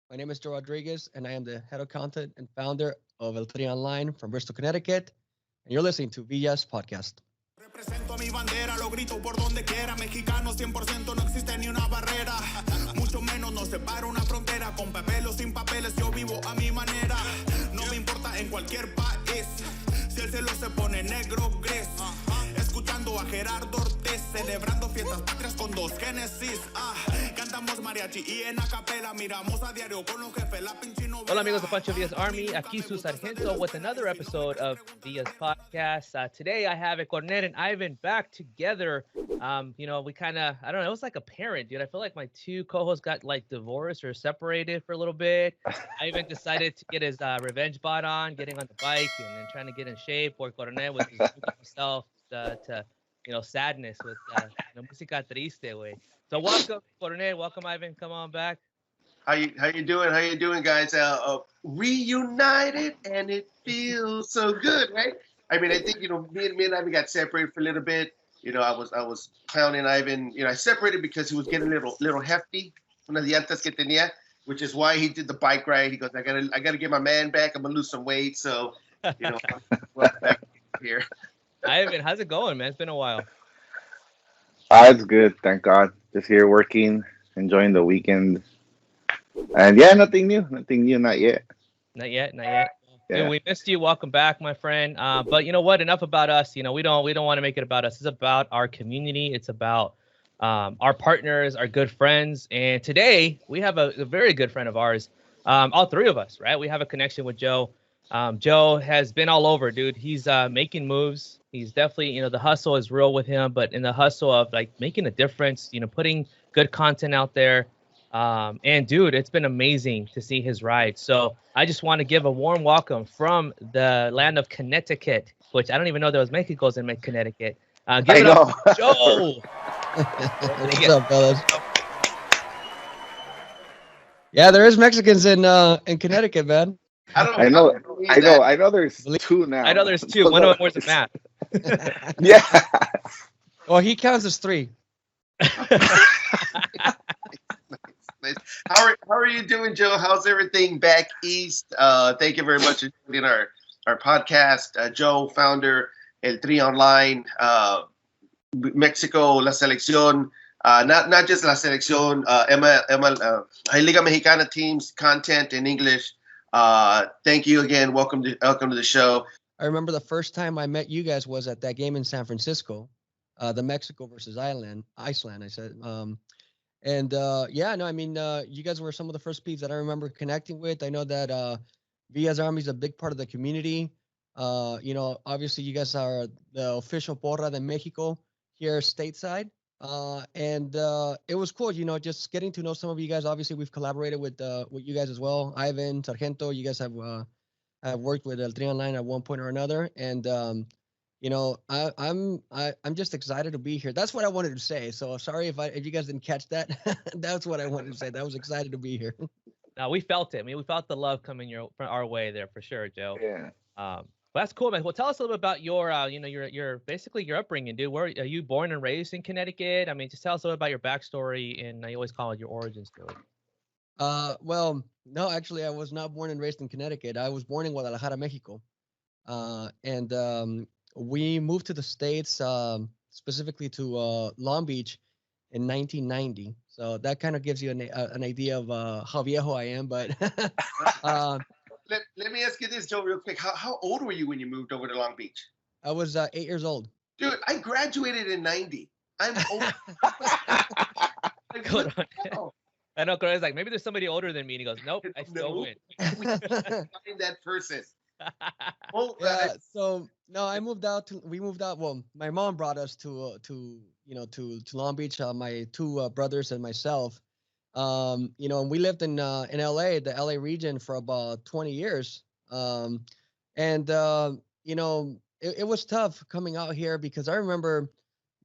My name is Joe Rodriguez, and I am the head of content and founder of El Tri Online from Bristol, Connecticut. And you're listening to VS Podcast. Represento mi bandera, lo grito por donde quiera. Mexicano 100%, no existe ni una barrera. Mucho menos nos separa una frontera. Con papel o sin papeles, yo vivo a mi manera. No me importa en cualquier país. Si el cielo se pone negro, gris. Escuchando a Gerardo Ortiz, celebrando fiestas patrias con dos Génesis. Cantamos mariachi y en acapela. Miramos a diario con los jefes, la pinche novela. Hola amigos de Pancho VS Army, aquí su Zargento with another episode of VS Podcast. Today I have Coronel and Ivan back together. We kind of, I don't know, it was like a parent, dude. I feel like my two co-hosts got like divorced or separated for a little bit. Ivan decided to get his revenge bot on, getting on the bike and then trying to get in shape. Or Coronel with himself to sadness with música triste, way. So welcome, Coronel. Welcome, Ivan. Come on back. How you doing? How you doing, guys? Reunited, and it feels so good, right? I mean, I think me and Ivan got separated for a little bit. I was clowning Ivan. I separated because he was getting a little hefty. Unas llantas que tenía, which is why he did the bike ride. He goes, I gotta get my man back. I'm gonna lose some weight, so I'm back here. Ivan, how's it going, man? It's been a while. It's good, thank God. Just here working, enjoying the weekend. And yeah, nothing new, not yet. Not yet. Yeah. Dude, we missed you. Welcome back, my friend. But you know what? Enough about us. We don't want to make it about us. It's about our community. It's about our partners, our good friends. And today we have a very good friend of ours. All three of us, right? We have a connection with Joe. Joe has been all over, dude. He's making moves. He's definitely, the hustle is real with him, but in the hustle of like making a difference, putting good content out there. And dude, it's been amazing to see his ride. So I just want to give a warm welcome from the land of Connecticut, which I don't even know there was Mexico's in Connecticut. Give it up for Joe. What's up, fellas? Yeah, there is Mexicans in Connecticut, man. I know. There's two now. I know there's two. One of them wears a mask. Yeah. Well, he counts as three. How are you doing, Joe? How's everything back east? Thank you very much for joining our podcast. Joe, founder El Tri Online, Mexico, La Selección, not just La Selección, Liga Mexicana teams, content in English. Thank you again. Welcome to the show. I remember the first time I met you guys was at that game in San Francisco, the Mexico versus Iceland. I said, you guys were some of the first peeps that I remember connecting with. I know that VS Army is a big part of the community. Obviously you guys are the official Porra de Mexico here stateside. It was cool, just getting to know some of you guys. Obviously, we've collaborated with you guys as well. Ivan, Zargento, you guys have worked with El Tri Online at one point or another. And I'm just excited to be here. That's what I wanted to say. So sorry if you guys didn't catch that. That's what I wanted to say. That I was excited to be here. No, we felt it. I mean, we felt the love coming our way there for sure, Joe. Yeah. Well, that's cool, man. Well, tell us a little bit about your, your basically your upbringing, dude. Where are you born and raised in Connecticut? I mean, just tell us a little about your backstory, and I always call it your origin story. Well, no, actually, I was not born and raised in Connecticut. I was born in Guadalajara, Mexico, and we moved to the States, specifically to Long Beach, in 1990. So that kind of gives you an idea of how viejo I am, but. Let me ask you this, Joe, real quick. How old were you when you moved over to Long Beach? I was 8 years old. Dude, I graduated in 90. I'm old. I know, Coronel's like, maybe there's somebody older than me. And he goes, nope, I still win. Find that person. So no, we moved out. Well, my mom brought us to Long Beach. My two brothers and myself. And we lived in LA, the LA region, for about 20 years. It was tough coming out here because I remember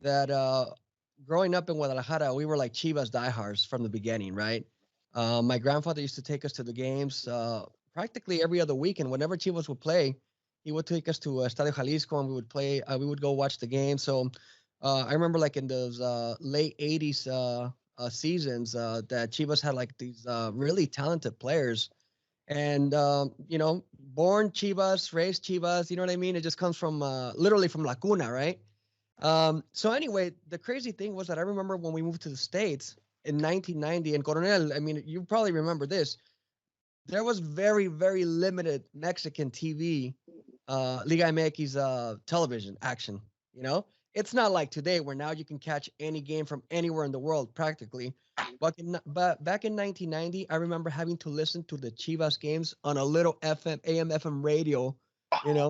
that growing up in Guadalajara, we were like Chivas diehards from the beginning, right? My grandfather used to take us to the games practically every other weekend. Whenever Chivas would play, he would take us to Estadio Jalisco and we would play. We would go watch the game. So I remember like in those late 80s, seasons that Chivas had like these really talented players. And born Chivas, raised Chivas, you know what I mean? It just comes from literally from La Cuna, right? So anyway, the crazy thing was that I remember when we moved to the States in 1990 in Coronel, I mean, you probably remember this. There was very, very limited Mexican TV, Liga MX television action, you know? It's not like today where now you can catch any game from anywhere in the world practically. But back in 1990, I remember having to listen to the Chivas games on a little AM FM radio, you know?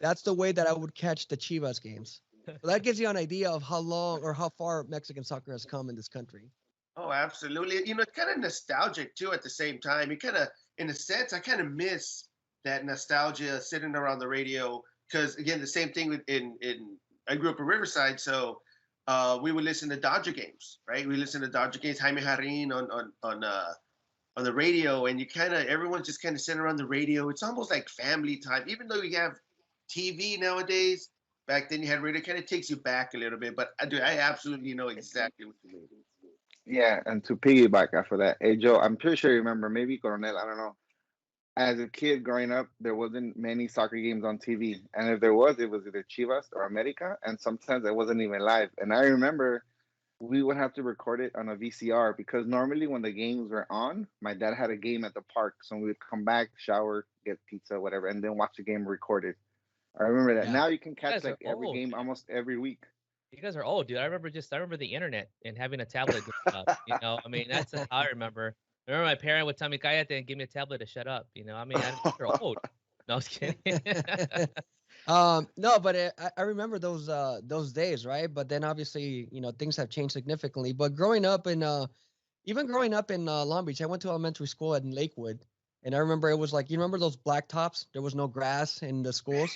That's the way that I would catch the Chivas games. So that gives you an idea of how long or how far Mexican soccer has come in this country. Oh, absolutely. You know, it's kind of nostalgic too at the same time. You kind of, in a sense, I kind of miss that nostalgia sitting around the radio because, again, the same thing I grew up in Riverside, so we would listen to Dodger games, right? We listen to Dodger games, Jaime Jarrin on the radio, and everyone's just kind of sitting around the radio. It's almost like family time, even though you have TV nowadays. Back then you had radio. It kind of takes you back a little bit, but I absolutely know exactly what you mean. Yeah, and to piggyback off of that, hey Joe, I'm pretty sure you remember, maybe Coronel, I don't know. As a kid growing up, there wasn't many soccer games on TV, and if there was, it was either Chivas or America, and sometimes it wasn't even live. And I remember we would have to record it on a VCR because normally when the games were on, my dad had a game at the park, so we would come back, shower, get pizza, whatever, and then watch the game recorded. I remember that. Yeah. Now you can catch guys are like every old, game man. almost every week. You guys are old, dude. I remember the internet and having a tablet. You know, I mean, that's how I remember. I remember my parent would tell me, "Cállate," and give me a tablet to shut up. You know, I mean, you're old. No, I was kidding. No, but I remember those days, right? But then obviously, things have changed significantly. But growing up in Long Beach, I went to elementary school in Lakewood, and I remember it was like, you remember those blacktops? There was no grass in the schools.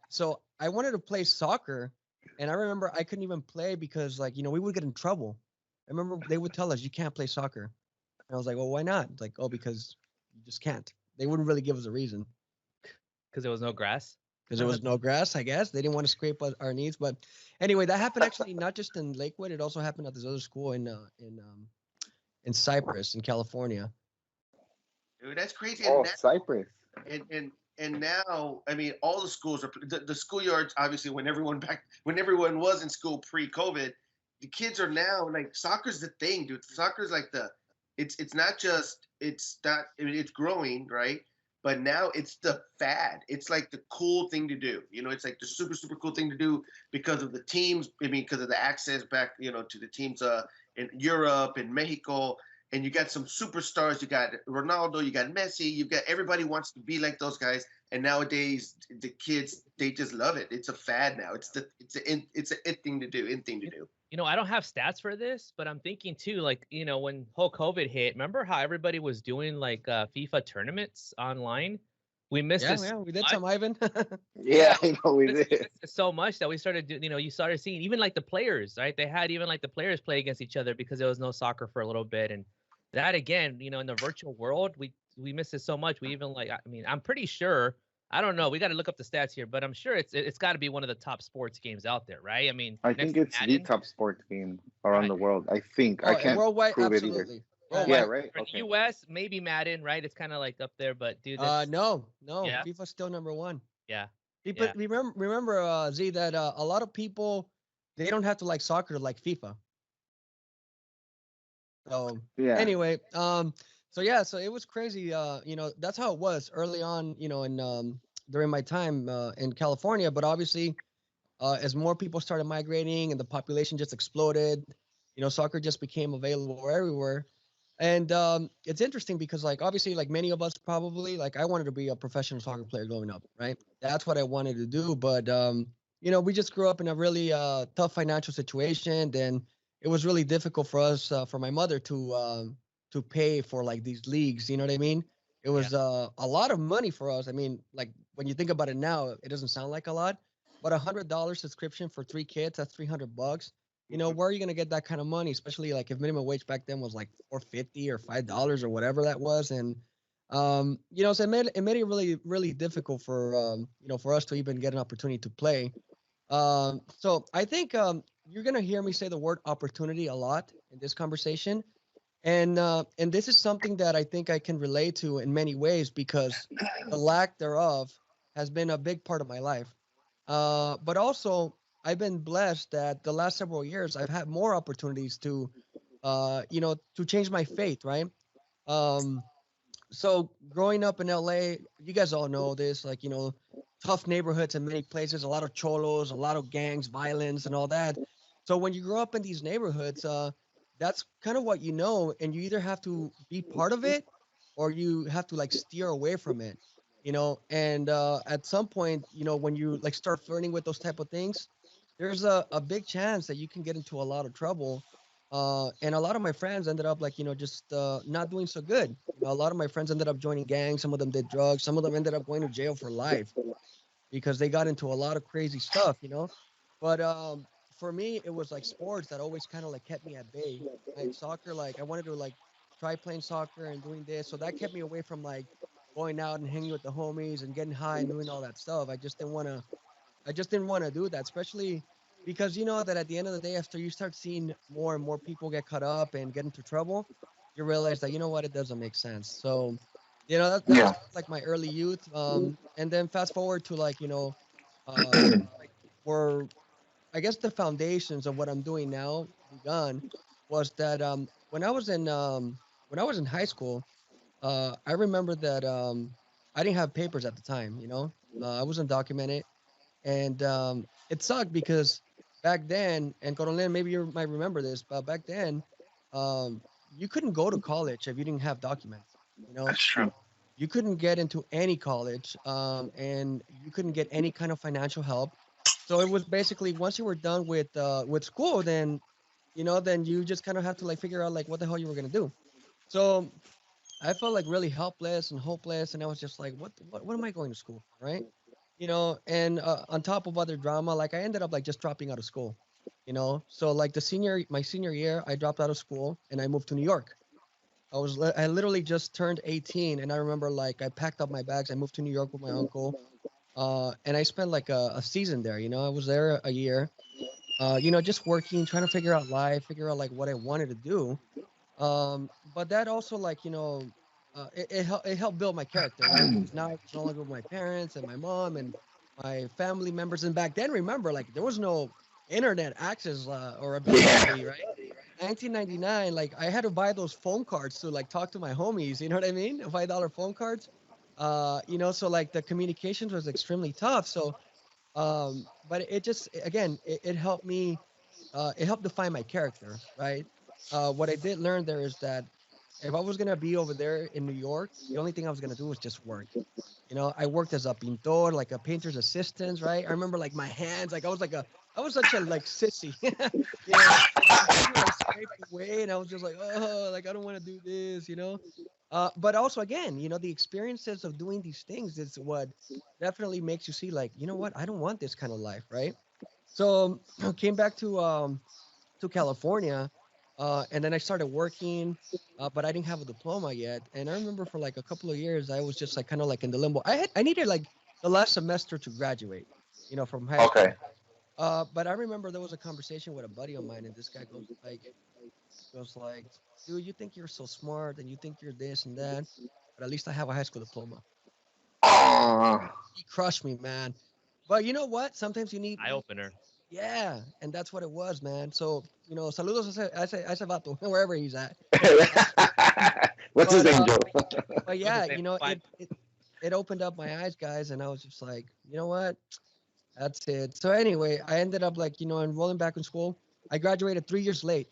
So I wanted to play soccer, and I remember I couldn't even play because, like, we would get in trouble. I remember they would tell us, you can't play soccer. And I was like, well, why not? It's like, oh, because you just can't. They wouldn't really give us a reason. Because there was no grass? Because there was no grass, I guess. They didn't want to scrape our knees. But anyway, that happened actually not just in Lakewood. It also happened at this other school in Cypress, in California. Dude, that's crazy. Oh, now, Cyprus. And now, I mean, all the schools are the schoolyards. Obviously, when everyone was in school pre-COVID, the kids are now like, soccer's the thing, dude. Soccer's like it's not. I mean, it's growing, right? But now it's the fad. It's like the cool thing to do. It's like the super, super cool thing to do because of the teams. I mean, because of the access back, to the teams in Europe and Mexico. And you got some superstars. You got Ronaldo. You got Messi. You got everybody wants to be like those guys. And nowadays, the kids, they just love it. It's a fad now. It's an it thing to do. In thing to do. I don't have stats for this, but I'm thinking too, like, when whole COVID hit, remember how everybody was doing like FIFA tournaments online? We missed this. Yeah, we did some, Ivan. Yeah, I know we did. So much that we started doing, you started seeing even like the players, right? They had even like the players play against each other because there was no soccer for a little bit. And that again, in the virtual world, we missed it so much. We even I'm pretty sure, I don't know, we got to look up the stats here, but I'm sure it's got to be one of the top sports games out there, right? I mean, I think it's the top sports game around the world. I think. I can't worldwide, prove absolutely. it either. Worldwide. Yeah, right. For Okay. the U.S., maybe Madden, right? It's kind of like up there, but dude, No, Yeah? FIFA's still number one. yeah. People Yeah. remember Z, that a lot of people, they don't have to like soccer to like FIFA. So Yeah. anyway, so it was crazy. That's how it was early on, in during my time in California. But obviously, as more people started migrating and the population just exploded, soccer just became available everywhere. And it's interesting because, like, obviously, like many of us probably, like, I wanted to be a professional soccer player growing up, right? That's what I wanted to do. But we just grew up in a really tough financial situation, and it was really difficult for us, for my mother to pay for like these leagues. You know what I mean? It was a lot of money for us. I mean, like, when you think about it now, it doesn't sound like a lot, but $100 subscription for 3 kids, that's $300. Where are you going to get that kind of money? Especially like if minimum wage back then was like $4.50 or $5 or whatever that was. And, so it made it really, really difficult for, for us to even get an opportunity to play. So I think you're gonna hear me say the word opportunity a lot in this conversation, and this is something that I think I can relate to in many ways because the lack thereof has been a big part of my life. But also, I've been blessed that the last several years I've had more opportunities to, to change my faith, right? Um, so growing up in LA, you guys all know this, like, tough neighborhoods in many places, a lot of cholos, a lot of gangs, violence, and all that. So when you grow up in these neighborhoods, that's kind of what you know, and you either have to be part of it or you have to like steer away from it, and at some point, when you like start flirting with those type of things, there's a big chance that you can get into a lot of trouble. And a lot of my friends ended up like, just not doing so good. A lot of my friends ended up joining gangs. Some of them did drugs. Some of them ended up going to jail for life because they got into a lot of crazy stuff. But for me, it was like sports that always kind of like kept me at bay. Right? Soccer, like I wanted to like try playing soccer and doing this, so that kept me away from like going out and hanging with the homies and getting high and doing all that stuff. I just didn't want to do that, especially because you know that at the end of the day, after you start seeing more and more people get caught up and get into trouble, you realize that you know what, it doesn't make sense. So, that was Yeah. kind of like my early youth. And then fast forward to like like where I guess the foundations of what I'm doing now begun was that when I was in high school, I remember that I didn't have papers at the time. I wasn't documented, and it sucked because back then, and Coronel, maybe you might remember this, but back then, um, you couldn't go to college if you didn't have documents. You know, That's true. you couldn't get into any college, and you couldn't get any kind of financial help. So it was basically once you were done with school, then you just kind of have to like figure out like what the hell you were gonna do. So I felt like really helpless and hopeless, and I was just like, what am I going to school for, right? And on top of other drama, like I ended up like just dropping out of school. So like my senior year, I dropped out of school and I moved to New York. I literally just turned 18, and I remember like I packed up my bags, I moved to New York with my uncle, and I spent like a season there. I was there a year, just working, trying to figure out life, figure out like what I wanted to do. But that also like it helped build my character, right? Because now I was no longer with my parents and my mom and my family members. And back then, remember, like there was no internet access or Yeah. availability, right? 1999, like I had to buy those phone cards to like talk to my homies. You know what I mean? $5 phone cards. So like the communications was extremely tough. So, but it just again, it helped me. It helped define my character, right? What I did learn there is that if I was gonna be over there in New York, the only thing I was gonna do was just work. I worked as a pintor, like a painter's assistant, right? I remember like my hands, like I was such a like sissy, like my hands were like scraped away, and I was just like, oh, like I don't want to do this. But also again, the experiences of doing these things is what definitely makes you see, like, you know what, I don't want this kind of life, right? So came back to California, and then I started working, but I didn't have a diploma yet. And I remember for like a couple of years, I was just like kind of like in the limbo. I needed like the last semester to graduate, from high Okay. school. But I remember there was a conversation with a buddy of mine, and this guy goes like, dude, you think you're so smart, and you think you're this and that, but at least I have a high school diploma. Oh, He crushed me, man. But you know what? Sometimes you need Eye opener. Yeah, and that's what it was, man. So, saludos a ese vato, wherever he's at. Uh, what's his but name, uh, Joe? but What's his yeah, name? Fine. it opened up my eyes, guys, and I was just like, you know what? That's it. So anyway, I ended up like, enrolling back in school. I graduated 3 years late,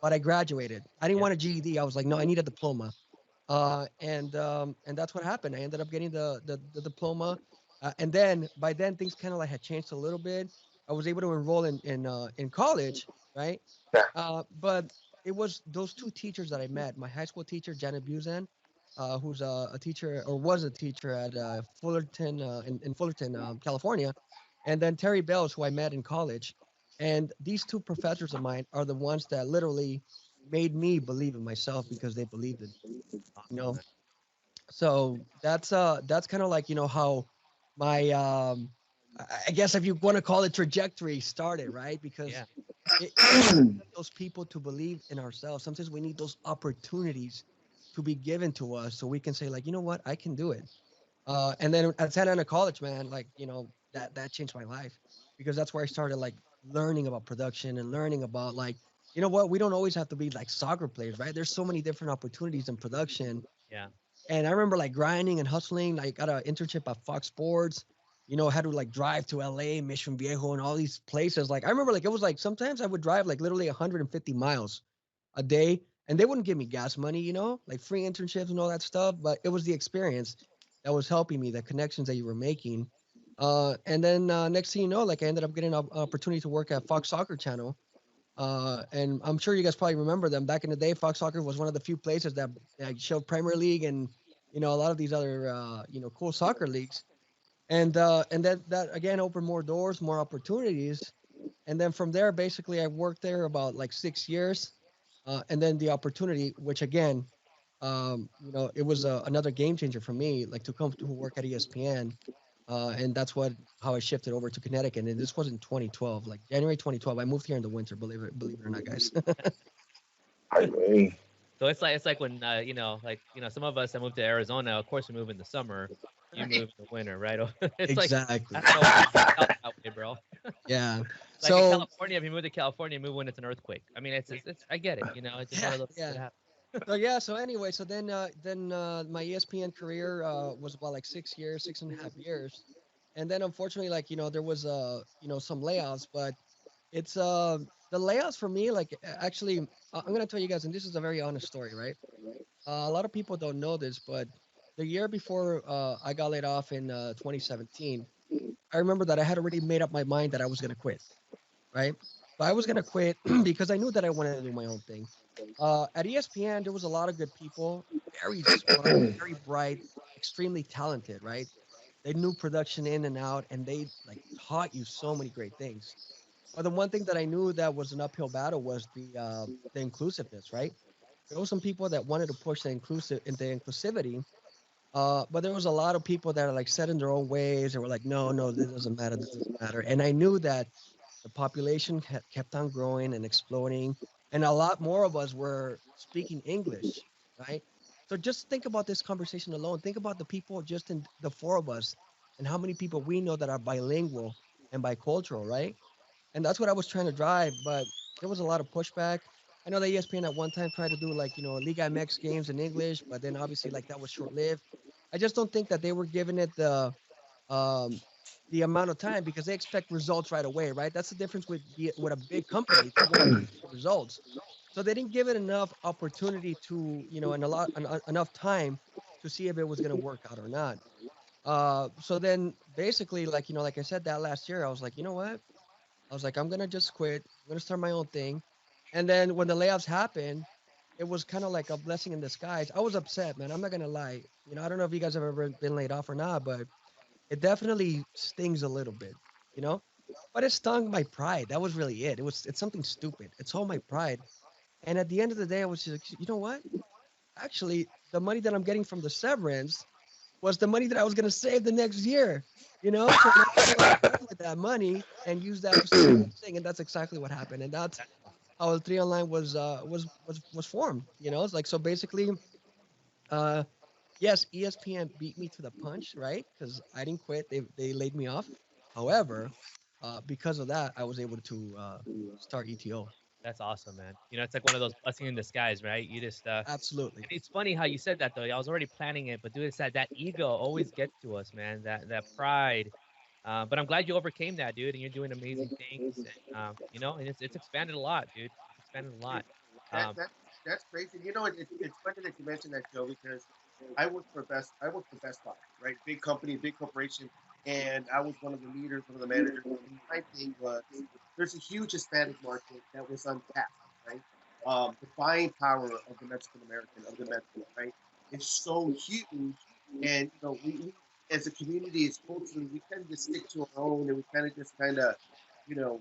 but I graduated. I didn't Yeah. want a GED. I was like, no, I need a diploma. And that's what happened. I ended up getting the diploma, and then by then things kind of like had changed a little bit. I was able to enroll in college, right? Yeah. But it was those two teachers that I met. My high school teacher, Janet Buzan, who's a teacher or was a teacher at Fullerton in Fullerton, California, and then Terry Bells, who I met in college. And these two professors of mine are the ones that literally made me believe in myself because they believed in me. You Awesome, know, man. so that's kind of like how my I guess if you want to call it trajectory, started, right? Because Yeah. those people to believe in ourselves. Sometimes we need those opportunities to be given to us so we can say, like, you know what, I can do it. And then at Santa Ana College, man, like, that changed my life, because that's where I started like learning about production and learning about, like, you know what, we don't always have to be like soccer players, right? There's so many different opportunities in production. Yeah. And I remember like grinding and hustling. I got an internship at Fox Sports, had to like drive to LA, Mission Viejo, and all these places. Like, I remember like it was like sometimes I would drive like literally 150 miles a day, and they wouldn't give me gas money, like free internships and all that stuff. But it was the experience that was helping me, the connections that you were making. And then next thing you know, like I ended up getting an opportunity to work at Fox Soccer Channel. And I'm sure you guys probably remember them. Back in the day, Fox Soccer was one of the few places that showed Premier League and a lot of these other cool soccer leagues. And that again opened more doors, more opportunities. And then from there, basically, I worked there about like 6 years. And then the opportunity, which again, it was another game changer for me, like to come to work at ESPN. And that's how I shifted over to Connecticut. And this was in 2012, like January 2012. I moved here in the winter, believe it or not, guys. So it's like when some of us that moved to Arizona, of course we move in the summer. You move in the winter, right? It's Exactly. Like I don't know why that way, bro. Yeah. Like so in California, if you move to California, move when it's an earthquake. I mean, it's I get it, it's just one of those that happen. So anyway, so then my ESPN career was about like 6 years, 6.5 years. And then unfortunately, like, there was some layoffs, but it's the layoffs for me, like, actually, I'm gonna tell you guys, and this is a very honest story, right? A lot of people don't know this, but the year before I got laid off in 2017, I remember that I had already made up my mind that I was gonna quit, right? So I was gonna quit because I knew that I wanted to do my own thing. At ESPN, there was a lot of good people, very smart, very bright, extremely talented, right? They knew production in and out, and they like taught you so many great things. But the one thing that I knew that was an uphill battle was the inclusiveness, right? There were some people that wanted to push the inclusivity, but there was a lot of people that are like set in their own ways. They were like, no, this doesn't matter, this doesn't matter. And I knew that the population kept on growing and exploding, and a lot more of us were speaking English, right? So just think about this conversation alone. Think about the people just in the four of us, and how many people we know that are bilingual and bicultural, right? And that's what I was trying to drive, but there was a lot of pushback. I know that ESPN at one time tried to do like, Liga MX games in English, but then obviously like that was short-lived. I just don't think that they were giving it um the amount of time, because they expect results right away, right? That's the difference with a big company. They want results. So they didn't give it enough opportunity to, and enough time to see if it was going to work out or not. So then basically, like, like I said, that last year, I was like, you know what? I was like, I'm gonna just quit. I'm gonna start my own thing. And then when the layoffs happened, it was kind of like a blessing in disguise. I was upset, man. I'm not gonna lie. I don't know if you guys have ever been laid off or not, but it definitely stings a little bit, you know. But it stung my pride. That was really it. It's something stupid. It's all my pride. And at the end of the day, I was just like, you know what? Actually, the money that I'm getting from the severance was the money that I was gonna save the next year. So with that money and use that for something, and that's exactly what happened. And that's how Tri Online was formed. It's like, so basically, uh, yes, ESPN beat me to the punch, right? Because I didn't quit; they laid me off. However, because of that, I was able to start ETO. That's awesome, man. It's like one of those blessings in disguise, right? You just Absolutely. it's funny how you said that though. I was already planning it, but dude, it's that ego always gets to us, man. That pride. But I'm glad you overcame that, dude, and you're doing amazing things. And, and it's expanded a lot, dude. It's expanded a lot. That, that that's crazy. It's funny that you mentioned that, Joe, because I worked for Best Buy, right? Big company, big corporation, and I was one of the leaders, one of the managers. And my thing was, there's a huge Hispanic market that was untapped, right? The buying power of the Mexican American, of the Mexican, right, is so huge, and we as a community, as culturally, we kind of just stick to our own, and we kind of just kind of, you know,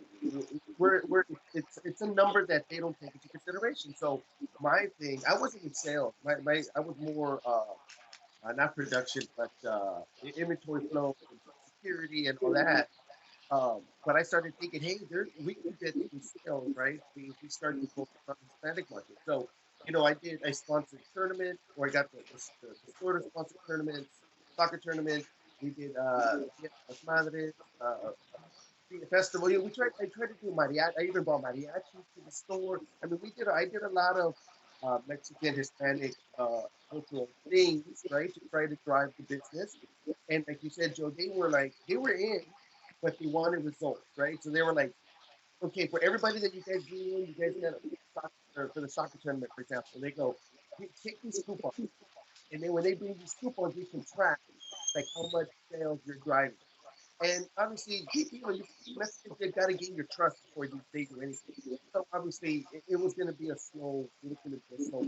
we're it's a number that they don't take into consideration. So my thing, I wasn't in sales. My I was more not production, but inventory flow, security, and all that. But I started thinking, hey, we can get these sales, right? We started to focus on the Hispanic market. So, I sponsored tournaments, or I got the store to sponsor tournaments, soccer tournaments. We did Dia de las Madres, the festival. I tried to do mariachi. I even brought mariachi to the store. I mean, I did a lot of Mexican, Hispanic cultural things, right, to try to drive the business. And like you said, Joe, they were in, but they wanted results, right? So they were like, okay, for everybody that you guys do, you guys got for the soccer tournament, for example, they go, take these coupons, and then when they bring these coupons, you can track like how much sales you're driving. And obviously, Mexicans, they've got to gain your trust before they do anything. So obviously, it was going to be it was going to be a slow,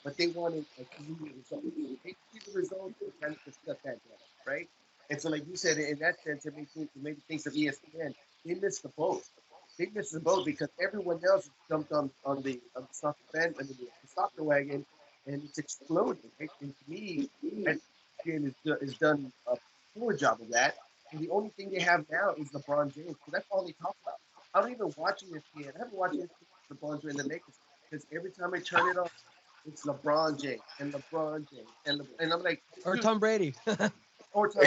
but they wanted like immediate results. They see the results, they kind of just shut that down, right? And so, like you said, in that sense, it made me think of ESPN. They missed the boat. They missed the boat because everyone else jumped on the soccer fan, I mean, the soccer wagon, and it's exploding. Right? And to me, ESPN has done a poor job of that. And the only thing they have now is LeBron James. So that's all they talk about. I don't even watch ESPN. I haven't watched ESPN, LeBron James and the Lakers, because every time I turn it on, it's LeBron James and LeBron James and I'm like, or Tom Brady. or Tom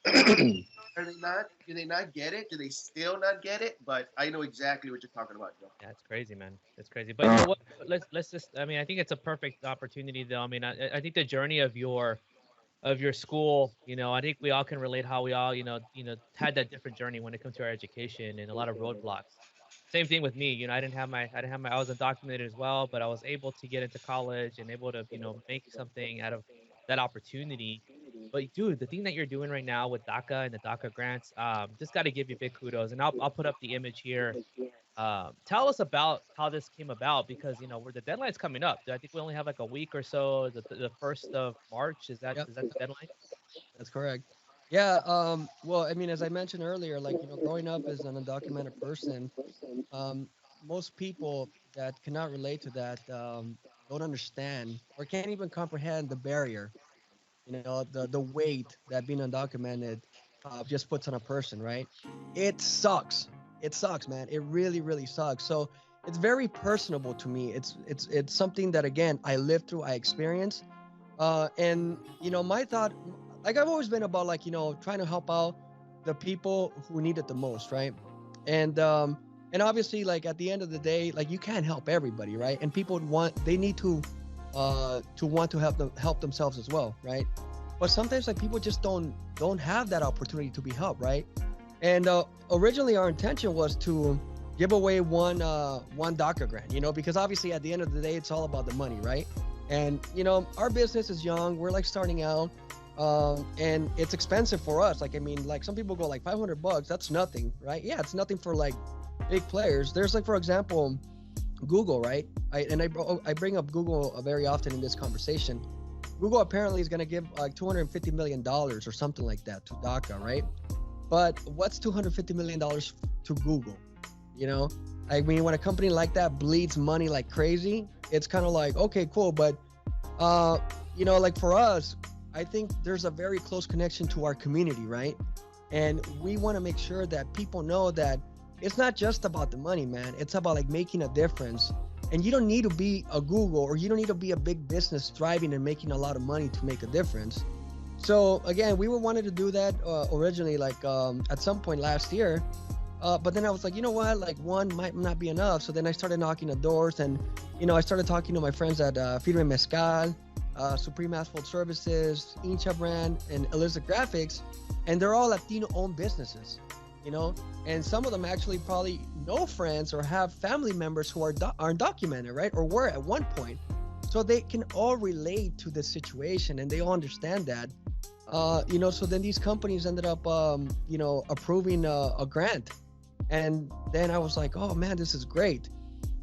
Brady. Are they not? Do they not get it? Do they still not get it? But I know exactly what you're talking about, Joe. Yeah, it's crazy, man. It's crazy. But you know what? Let's just. I mean, I think it's a perfect opportunity, though. I mean, I think the journey of your school, I think we all can relate how we all, had that different journey when it comes to our education and a lot of roadblocks. Same thing with me. I I was undocumented as well, but I was able to get into college and able to, make something out of that opportunity. But dude, the thing that you're doing right now with DACA and the DACA grants, just got to give you big kudos. And I'll put up the image here. Tell us about how this came about, because where the deadline's coming up. I think we only have like a week or so. The 1st of March, is that Yep. is that the deadline? That's correct. Yeah. Well, I mean, as I mentioned earlier, like, growing up as an undocumented person, um, most people that cannot relate to that don't understand or can't even comprehend the barrier, the weight that being undocumented just puts on a person, right? It sucks. It sucks, man. It really, really sucks. So it's very personable to me. It's something that, again, I lived through, I experienced, and my thought, like, I've always been about, like, trying to help out the people who need it the most, right? And obviously, like, at the end of the day, like, you can't help everybody, right? And people they need to want to help themselves as well, right? But sometimes, like, people just don't have that opportunity to be helped, right? And originally our intention was to give away one DACA grant, because obviously at the end of the day, it's all about the money, right? And our business is young, we're like starting out, and it's expensive for us. Like, I mean, like, some people go like $500, that's nothing, right? Yeah, it's nothing for like big players. There's, like, for example, Google, right? I bring up Google very often in this conversation. Google apparently is going to give like $250 million or something like that to DACA, right? But what's $250 million to Google? I mean, when a company like that bleeds money like crazy, it's kind of like, okay, cool. But, like, for us, I think there's a very close connection to our community, right? And we want to make sure that people know that it's not just about the money, man. It's about, like, making a difference. And you don't need to be a Google, or you don't need to be a big business thriving and making a lot of money to make a difference. So again, we wanted to do that originally, like, at some point last year. But then I was like, you know what, like, one might not be enough. So then I started knocking the doors, and, I started talking to my friends at Firme Mezcal, Supreme Asphalt Services, Incha Brand, and Elizabeth Graphics. And they're all Latino-owned businesses, and some of them actually probably know friends or have family members who are undocumented, right? Or were at one point. So they can all relate to the situation, and they all understand that. So then these companies ended up, approving a grant. And then I was like, oh man, this is great.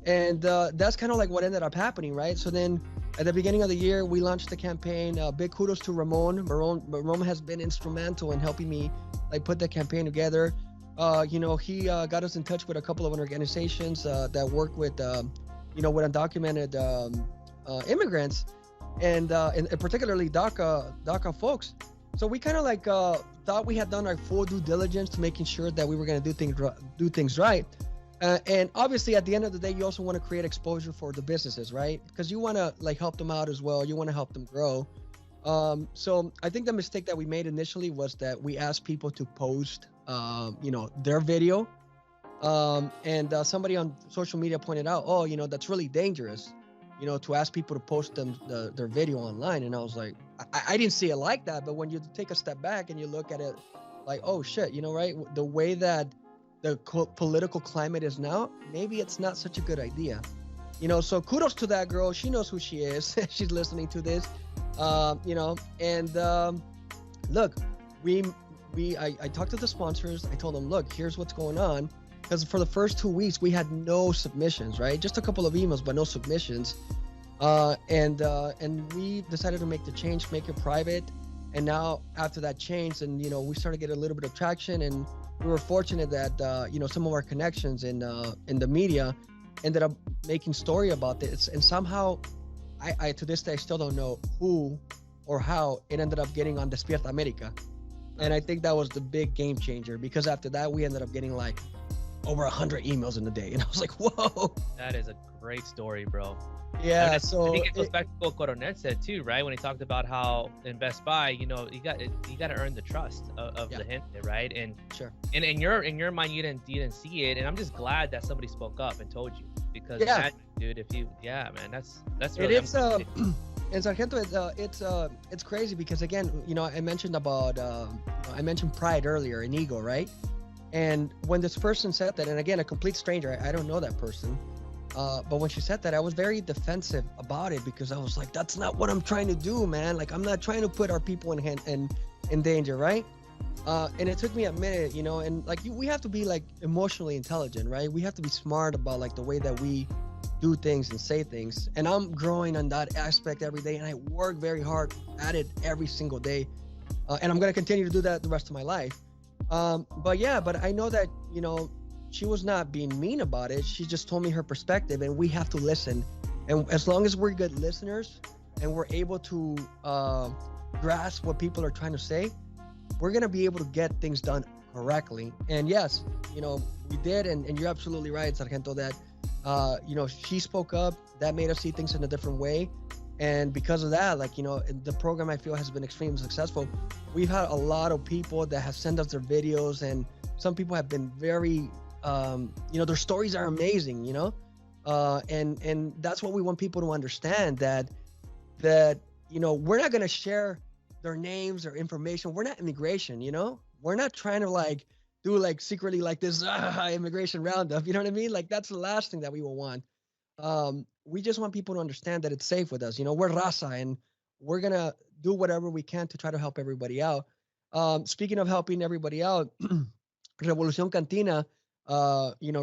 And that's kind of like what ended up happening, right? So then at the beginning of the year, we launched the campaign. Big kudos to Ramon. Ramon has been instrumental in helping me, like, put the campaign together. He got us in touch with a couple of organizations that work with, with undocumented immigrants, and particularly DACA folks. So we kind of like thought we had done our full due diligence to making sure that we were going to do things right. And obviously, at the end of the day, you also want to create exposure for the businesses, right? Because you want to like help them out as well. You want to help them grow. So I think the mistake that we made initially was that we asked people to post, their video. And somebody on social media pointed out, oh, that's really dangerous, to ask people to post their video online. And I was like, I didn't see it like that. But when you take a step back and you look at it like, oh shit, right? The way that the political climate is now, maybe it's not such a good idea. So kudos to that girl. She knows who she is. She's listening to this. Look, I talked to the sponsors. I told them, look, here's what's going on. Because for the first 2 weeks, we had no submissions, right? Just a couple of emails, but no submissions. And we decided to make the change, make it private. And now after that change, and we started getting a little bit of traction, and we were fortunate that some of our connections in the media ended up making story about this. And somehow, I to this day I still don't know who or how it ended up getting on Despierta America. And I think that was the big game changer, because after that we ended up getting like over 100 emails in a day, and I was like, whoa. That is a great story, bro. Yeah, I so think it goes back to what Coronel said too, right? When he talked about how in Best Buy, you got to earn the trust of the gente, right? And sure. And in your mind, you didn't see it, and I'm just glad that somebody spoke up and told you, because dude, that's really, it is. And Zargento, it's crazy because again, I mentioned about I mentioned pride earlier and ego, right? And when this person said that, and again, a complete stranger, I don't know that person. But when she said that, I was very defensive about it, because I was like, that's not what I'm trying to do, man. Like, I'm not trying to put our people in danger, right? And it took me a minute, and like we have to be like emotionally intelligent, right? We have to be smart about like the way that we do things and say things. And I'm growing on that aspect every day, and I work very hard at it every single day. And I'm going to continue to do that the rest of my life. But I know that, she was not being mean about it. She just told me her perspective, and we have to listen. And as long as we're good listeners and we're able to grasp what people are trying to say, we're going to be able to get things done correctly. And yes, we did. And you're absolutely right, Sargento, that, she spoke up. That made us see things in a different way. And because of that, like, the program, I feel, has been extremely successful. We've had a lot of people that have sent us their videos, and some people have been very, their stories are amazing, and that's what we want people to understand, that we're not going to share their names or information. We're not immigration, we're not trying to like do like secretly like this immigration roundup. You know what I mean? Like, that's the last thing that we will want. We just want people to understand that it's safe with us. We're raza, and we're going to do whatever we can to try to help everybody out. Speaking of helping everybody out, Revolucion Cantina,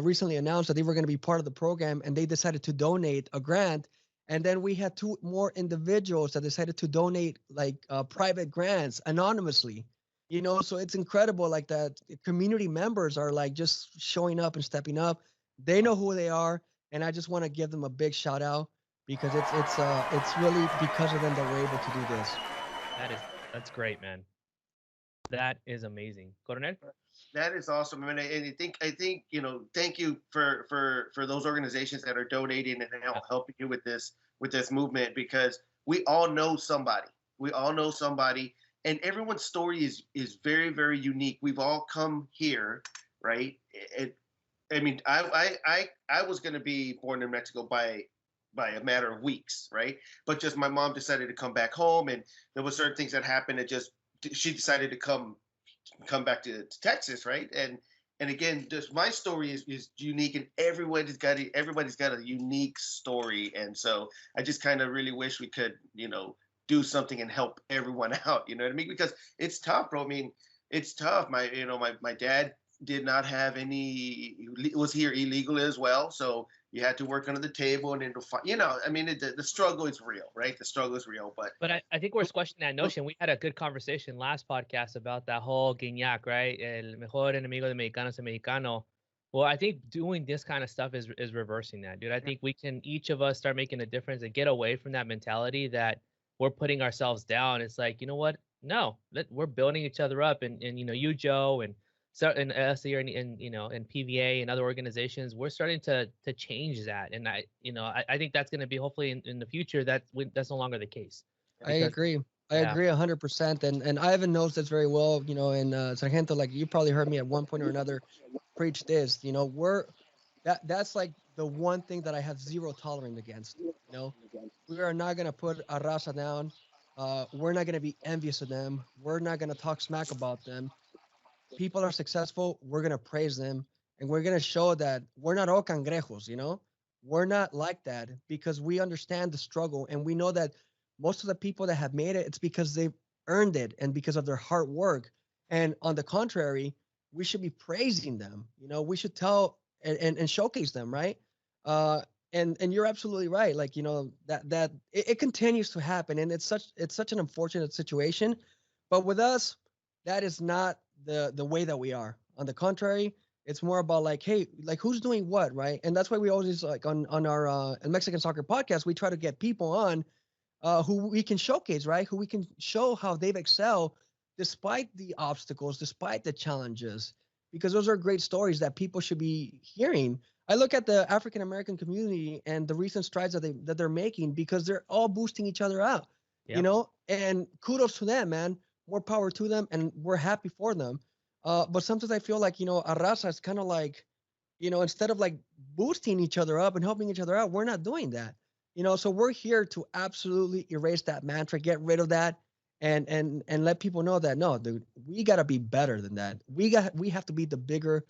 recently announced that they were going to be part of the program, and they decided to donate a grant. And then we had 2 more individuals that decided to donate like private grants anonymously, so it's incredible, like that community members are like just showing up and stepping up. They know who they are. And I just want to give them a big shout out, because it's really because of them that we're able to do this. That's great, man. That is amazing. Coronel? That is awesome. I mean, and I think thank you for those organizations that are donating and helping you with this movement, because we all know somebody. And everyone's story is very, very unique. We've all come here, right? I mean, I was going to be born in Mexico by a matter of weeks, right? But just my mom decided to come back home, and there were certain things that happened, and she decided to come back to Texas, right? And again, just my story is unique, and everybody's got a unique story. And so I just kind of really wish we could, do something and help everyone out. You know what I mean? Because it's tough, bro. I mean, it's tough. My dad did not have was here illegally as well, so you had to work under the table, and then I mean, the struggle is real, right? The struggle is real, but I think we're squashing that notion. We had a good conversation last podcast about that whole guiñac, right? El mejor enemigo de mexicanos es mexicano. Well, I think doing this kind of stuff is reversing that, dude. I think we can, each of us, start making a difference and get away from that mentality that we're putting ourselves down. It's like, you know what? No, we're building each other up, and you, Joe, and so and us here, and and PVA and other organizations, we're starting to change that, and I think that's going to be hopefully in the future that's no longer the case. I agree. I agree 100%, and Ivan knows this very well. And Sargento, like you probably heard me at one point or another preach this. That's like the one thing that I have zero tolerance against. We are not gonna put a raza down. We're not gonna be envious of them. We're not gonna talk smack about them. People are successful. We're gonna praise them, and we're gonna show that we're not all cangrejos. We're not like that because we understand the struggle, and we know that most of the people that have made it, it's because they've earned it and because of their hard work. And on the contrary, we should be praising them. We should tell and showcase them, right? And you're absolutely right. Like that it continues to happen, and it's such an unfortunate situation. But with us, that is not the way that we are. On the contrary, it's more about like, hey, like who's doing what, right? And that's why we always like on our Mexican Soccer podcast, we try to get people on who we can showcase, right? Who we can show how they've excelled despite the obstacles, despite the challenges, because those are great stories that people should be hearing. I look at the African American community and the recent strides that they're making because they're all boosting each other out, and kudos to them, man. More power to them, and we're happy for them. But sometimes I feel like, Arrasa is kind of like, instead of like boosting each other up and helping each other out, we're not doing that. So we're here to absolutely erase that mantra, get rid of that, and let people know that no, dude, we gotta be better than that. We have to be the bigger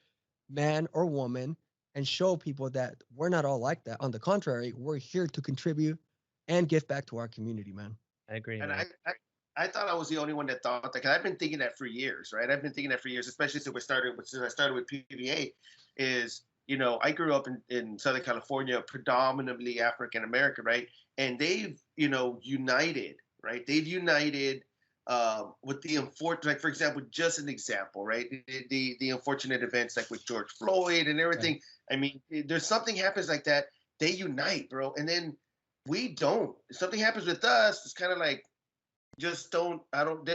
man or woman and show people that we're not all like that. On the contrary, we're here to contribute and give back to our community, man. I agree. And man. I thought I was the only one that thought that. Cause I've been thinking that for years, right? I've been thinking that for years, especially since I started with PVA. Is I grew up in Southern California, predominantly African American, right? And they've, united, right? They've united with the unfortunate, like for example, just an example, right? The unfortunate events like with George Floyd and everything. Right. I mean, there's something happens like that, they unite, bro, and then we don't. If something happens with us, it's kind of like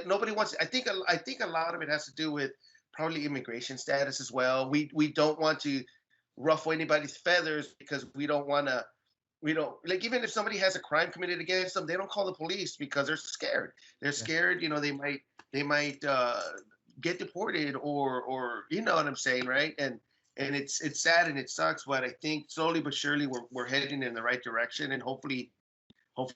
nobody wants. I think a lot of it has to do with probably immigration status as well. We don't want to ruffle anybody's feathers because we don't like, even if somebody has a crime committed against them, they don't call the police because they're scared. They're scared, they might get deported or you know what I'm saying, right? And it's sad and it sucks, but I think slowly but surely we're heading in the right direction, and hopefully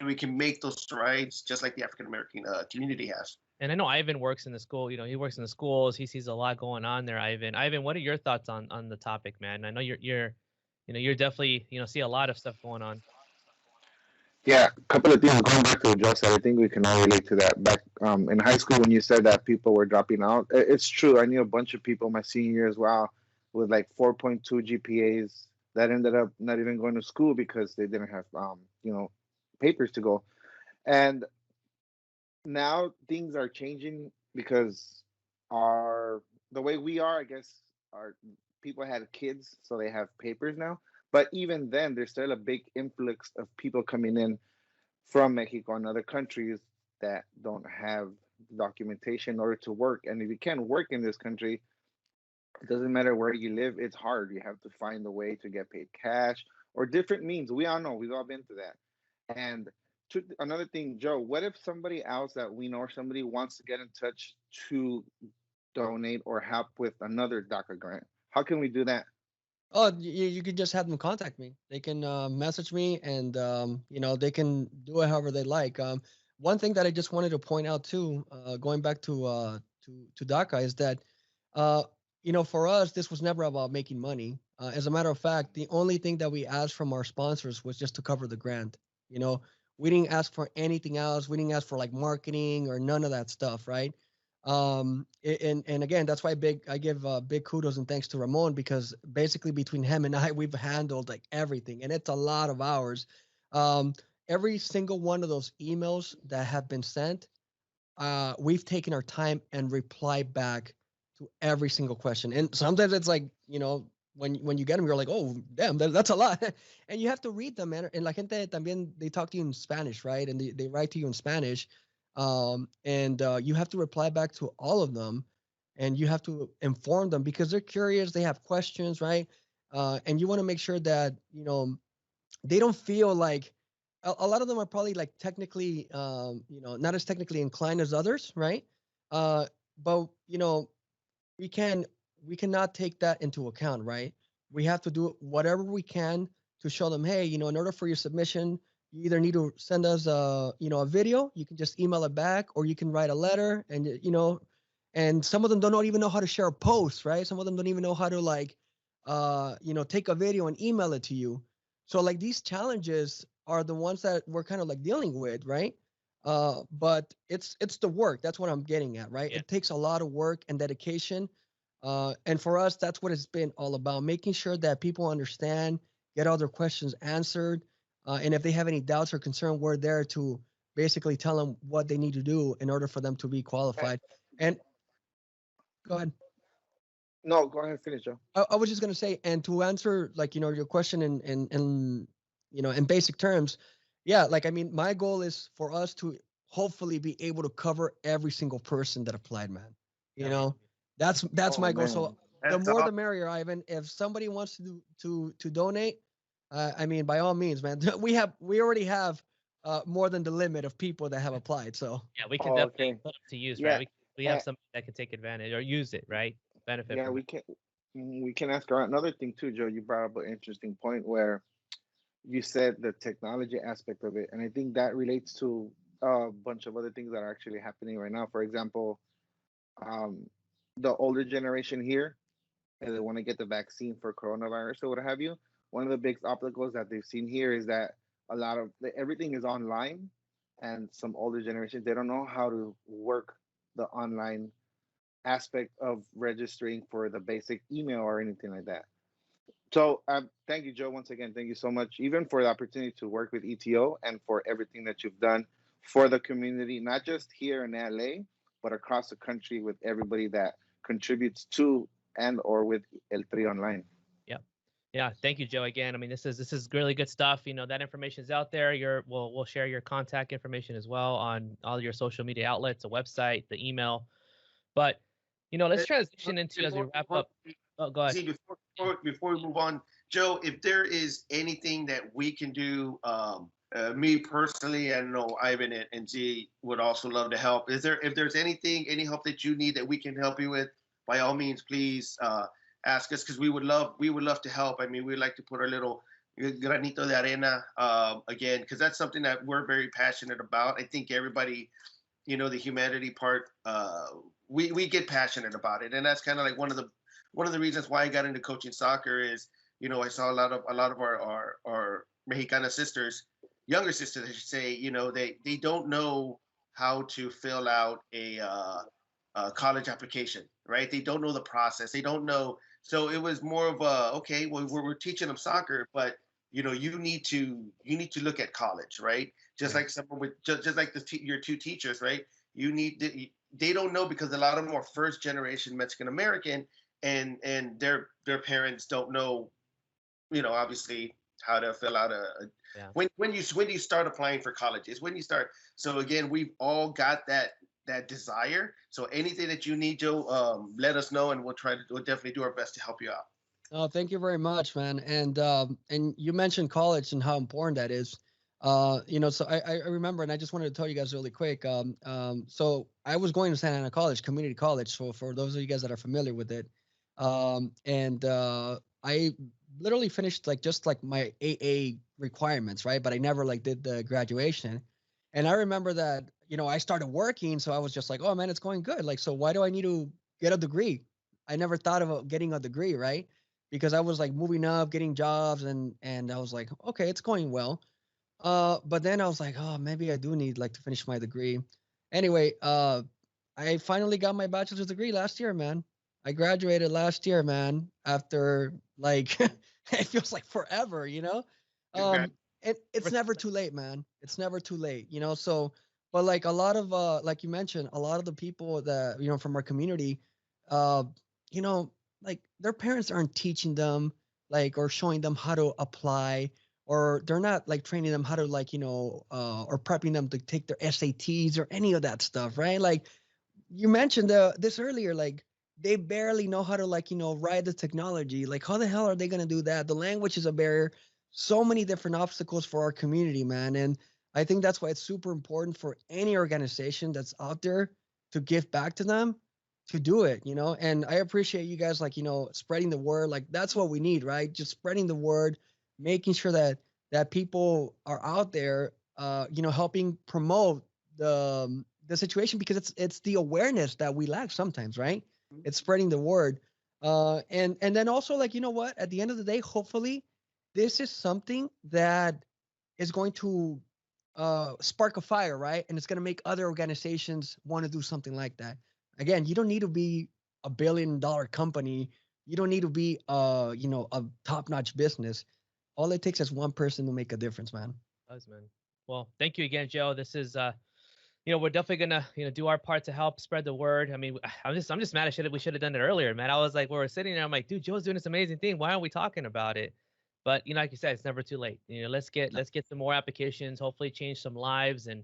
we can make those strides just like the African American community has. And I know Ivan works in the school. He works in the schools. He sees a lot going on there. Ivan, what are your thoughts on the topic, man? I know you're definitely see a lot of stuff going on. Yeah, a couple of things going back to what Joe said. I think we can all relate to that. Back in high school, when you said that people were dropping out, it's true. I knew a bunch of people my senior year as well with like 4.2 GPAs that ended up not even going to school because they didn't have papers to go. And now things are changing because the way we are, I guess, our people had kids, so they have papers now. But even then, there's still a big influx of people coming in from Mexico and other countries that don't have documentation in order to work. And if you can't work in this country, it doesn't matter where you live, it's hard. You have to find a way to get paid cash or different means. We all know, we've all been through that. And another thing, Joe, what if somebody else that we know or somebody wants to get in touch to donate or help with another DACA grant? How can we do that? Oh, you could just have them contact me. They can message me, and they can do it however they like. One thing that I just wanted to point out too, going back to DACA, is that for us, this was never about making money. As a matter of fact, the only thing that we asked from our sponsors was just to cover the grant. We didn't ask for anything else. We didn't ask for like marketing or none of that stuff, right? And again, that's why I give big kudos and thanks to Ramon, because basically between him and I, we've handled like everything, and it's a lot of hours. Every single one of those emails that have been sent, we've taken our time and replied back to every single question. And sometimes it's like, when you get them, you're like, oh, damn, that's a lot. And you have to read them, man. And la gente también, they talk to you in Spanish, right? And they write to you in Spanish. And you have to reply back to all of them, and you have to inform them because they're curious, they have questions, right? And you want to make sure that they don't feel like a lot of them are probably like technically not as technically inclined as others, right? But we can we cannot take that into account, right? We have to do whatever we can to show them, hey, in order for your submission, you either need to send us a video, you can just email it back, or you can write a letter, and and some of them don't even know how to share a post, right? Some of them don't even know how to like take a video and email it to you. So like these challenges are the ones that we're kind of like dealing with, right? But it's the work. That's what I'm getting at, right? Yeah. It takes a lot of work and dedication. And for us, that's what it's been all about, making sure that people understand, get all their questions answered. And if they have any doubts or concern, we're there to basically tell them what they need to do in order for them to be qualified. And go ahead. No, go ahead and finish, Joe. I was just gonna say, and to answer like your question in basic terms, yeah, like I mean, my goal is for us to hopefully be able to cover every single person that applied, man. That's my goal. Man. So That's the more the awesome. merrier, Ivan. If somebody wants to donate, I mean, by all means, man. We already have more than the limit of people that have applied. So Yeah, we can Oh, definitely okay. put it to use, Yeah. right? We have Uh, somebody that can take advantage or use it, right? Benefit yeah, from it. we can ask around. Another thing too, Joe. You brought up an interesting point where you said the technology aspect of it, and I think that relates to a bunch of other things that are actually happening right now. For example, um, the older generation here, and they want to get the vaccine for coronavirus or what have you. One of the big obstacles that they've seen here is that a lot of everything is online, and some older generations they don't know how to work the online aspect of registering for the basic email or anything like that. So, thank you, Joe, once again. Thank you so much, even for the opportunity to work with ETO and for everything that you've done for the community, not just here in LA, but across the country with everybody that contributes to and or with El Tri Online. Yeah, thank you, Joe. Again, I mean, this is really good stuff. That information is out there. We'll share your contact information as well on all your social media outlets, the website, the email. But let's transition into as we wrap up. Oh, go ahead. See, before we move on, Joe, if there is anything that we can do, me personally, I know Ivan and Z would also love to help. If there's any help that you need that we can help you with, by all means, please ask us because we would love to help. I mean, we'd like to put our little granito de arena again because that's something that we're very passionate about. I think everybody, the humanity part, we get passionate about it, and that's kind of like one of the reasons why I got into coaching soccer is, I saw a lot of our Mexicana sisters, younger sisters, I should say, they don't know how to fill out a college application, right? They don't know the process. They don't know. So it was more of a, okay, well, we're teaching them soccer, but you need to look at college, right? Just like someone with just like your two teachers, right? They don't know because a lot of them are first generation Mexican American, and their parents don't know, obviously how to fill out when you start applying for colleges, when you start. So again, we've all got that desire. So anything that you need, Joe, let us know, and we'll definitely do our best to help you out. Oh, thank you very much, man. And you mentioned college and how important that is. So I remember, and I just wanted to tell you guys really quick. So I was going to Santa Ana College, community college. So for those of you guys that are familiar with it, I literally finished just my AA requirements, right? But I never did the graduation. And I remember that, I started working, so I was just like, oh man, it's going good. So why do I need to get a degree? I never thought about getting a degree, right? Because I was moving up, getting jobs, and I was like, okay, it's going well. But then I was like, oh, maybe I do need to finish my degree. Anyway, I finally got my bachelor's degree last year, man. I graduated last year, man, after it feels like forever, it's never too late, man. It's never too late, so, but a lot of, like you mentioned, a lot of the people that, from our community, their parents aren't teaching them, or showing them how to apply or they're not like training them how to like, or prepping them to take their SATs or any of that stuff, right? Like you mentioned this earlier, like they barely know how to like, ride the technology. Like how the hell are they going to do that? The language is a barrier. So many different obstacles for our community, man. And I think that's why it's super important for any organization that's out there to give back to them, to do it, and I appreciate you guys, like, spreading the word. Like that's what we need, right? Just spreading the word, making sure that people are out there, helping promote the situation, because it's the awareness that we lack sometimes, right? It's spreading the word. And then also, like, what, at the end of the day, hopefully this is something that is going to spark a fire, right? And it's going to make other organizations want to do something like that. Again, you don't need to be a $1 billion company. You don't need to be a top-notch business. All it takes is one person to make a difference, man. Does, man. Well, thank you again, Joe. This is we're definitely gonna do our part to help spread the word. I mean, I'm just mad. We should have done it earlier, man. I was like, we were sitting there, I'm like, dude, Joe's doing this amazing thing. Why aren't we talking about it? But like you said, it's never too late. Let's get some more applications. Hopefully, change some lives, and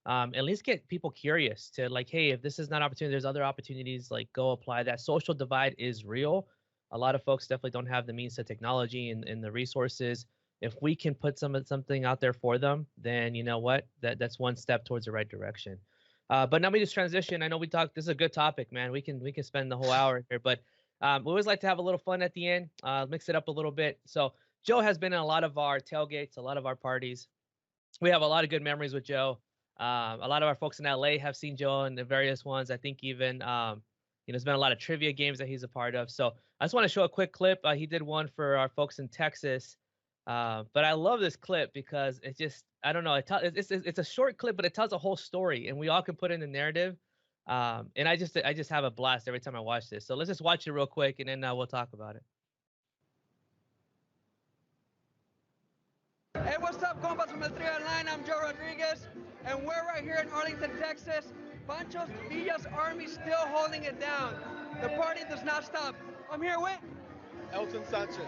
at least get people curious to like, hey, if this is not opportunity, there's other opportunities. Like, go apply. That social divide is real. A lot of folks definitely don't have the means to technology and the resources. If we can put something out there for them, then you know what, that's one step towards the right direction. But now we just transition. I know we talked. This is a good topic, man. We can spend the whole hour here, but we always like to have a little fun at the end, mix it up a little bit. So Joe has been in a lot of our tailgates, a lot of our parties. We have a lot of good memories with Joe. A lot of our folks in LA have seen Joe in the various ones. I think even there's been a lot of trivia games that he's a part of. So I just want to show a quick clip. He did one for our folks in Texas. But I love this clip because it just, I don't know, it's a short clip, but it tells a whole story, and we all can put in the narrative. And I just have a blast every time I watch this. So let's just watch it real quick, and then we'll talk about it. Hey, what's up, compas from the Tri Online? I'm Joe Rogriguez, and we're right here in Arlington, Texas. Pancho Villa's Army still holding it down. The party does not stop. I'm here with Elton Sanchez.